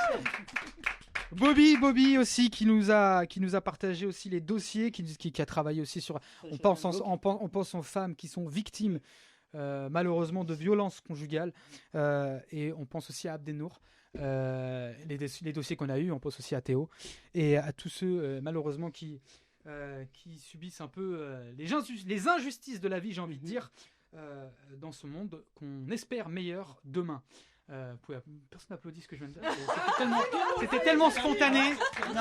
Bobby aussi qui nous a partagé aussi les dossiers, qui a travaillé aussi sur. On pense aux femmes qui sont victimes malheureusement de violences conjugales et on pense aussi à Abdenour. Les dossiers qu'on a eus, on pense aussi à Théo et à tous ceux malheureusement qui subissent un peu les injustices de la vie, j'ai envie de dire, dans ce monde qu'on espère meilleur demain. Personne n'applaudit ce que je viens de dire. C'était tellement spontané.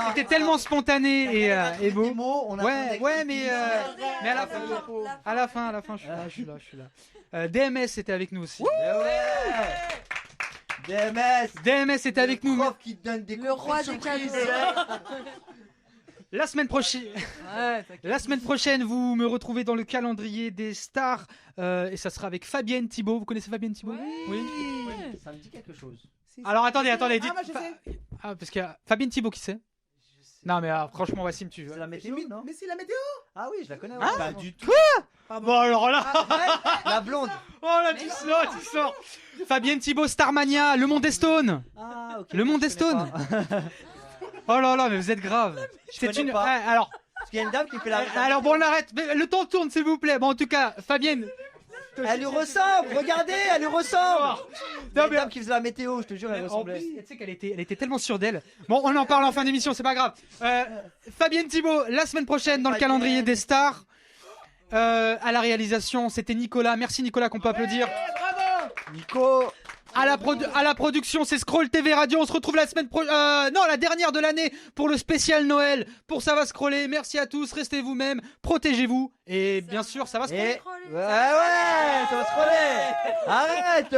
C'était tellement spontané et beau. Ouais, mais à la fin, je suis là. DMS était avec nous aussi. DMS était avec nous. Qui donne des Le roi des cadeaux. La semaine prochaine, vous me retrouvez dans le calendrier des stars et ça sera avec Fabienne Thibault. Vous connaissez Fabienne Thibault? Oui. Ça me dit quelque chose. Alors attendez, dites. moi, je sais. Parce que Fabienne Thibault, qui c'est? Non mais franchement, Wassim, tu veux? C'est la météo, non? Mais c'est la météo. Ah oui, je la connais. Hein? Pas du tout. Bon alors là, La blonde. oh là tu sors. Fabienne Thibault, Starmania, Le Monde des Stones. Ah, ok. Le Monde des Je connais Stones. pas. Oh là là, mais vous êtes grave. connais pas. Alors. Parce qu'il y a une dame qui fait la. Alors bon, on arrête. Mais le temps tourne, s'il vous plaît. Bon, en tout cas, Fabienne. Elle lui ressemble. Regardez, elle lui ressemble. Non, Une mais- dame qui faisait la météo, je te jure, elle En plus, ressemblait. tu sais qu'elle était tellement sûre d'elle. Bon, on en parle en fin d'émission, c'est pas grave. Fabienne Thibault, la semaine prochaine dans le calendrier des stars. À la réalisation, c'était Nicolas. Merci Nicolas qu'on peut applaudir. Nico. À la production, c'est Scroll TV Radio. On se retrouve la semaine la dernière de l'année pour le spécial Noël. Pour Ça va scroller. Merci à tous. Restez vous-même. Protégez-vous. Et bien sûr, ça va scroller. Ouais, ça va scroller. Arrête.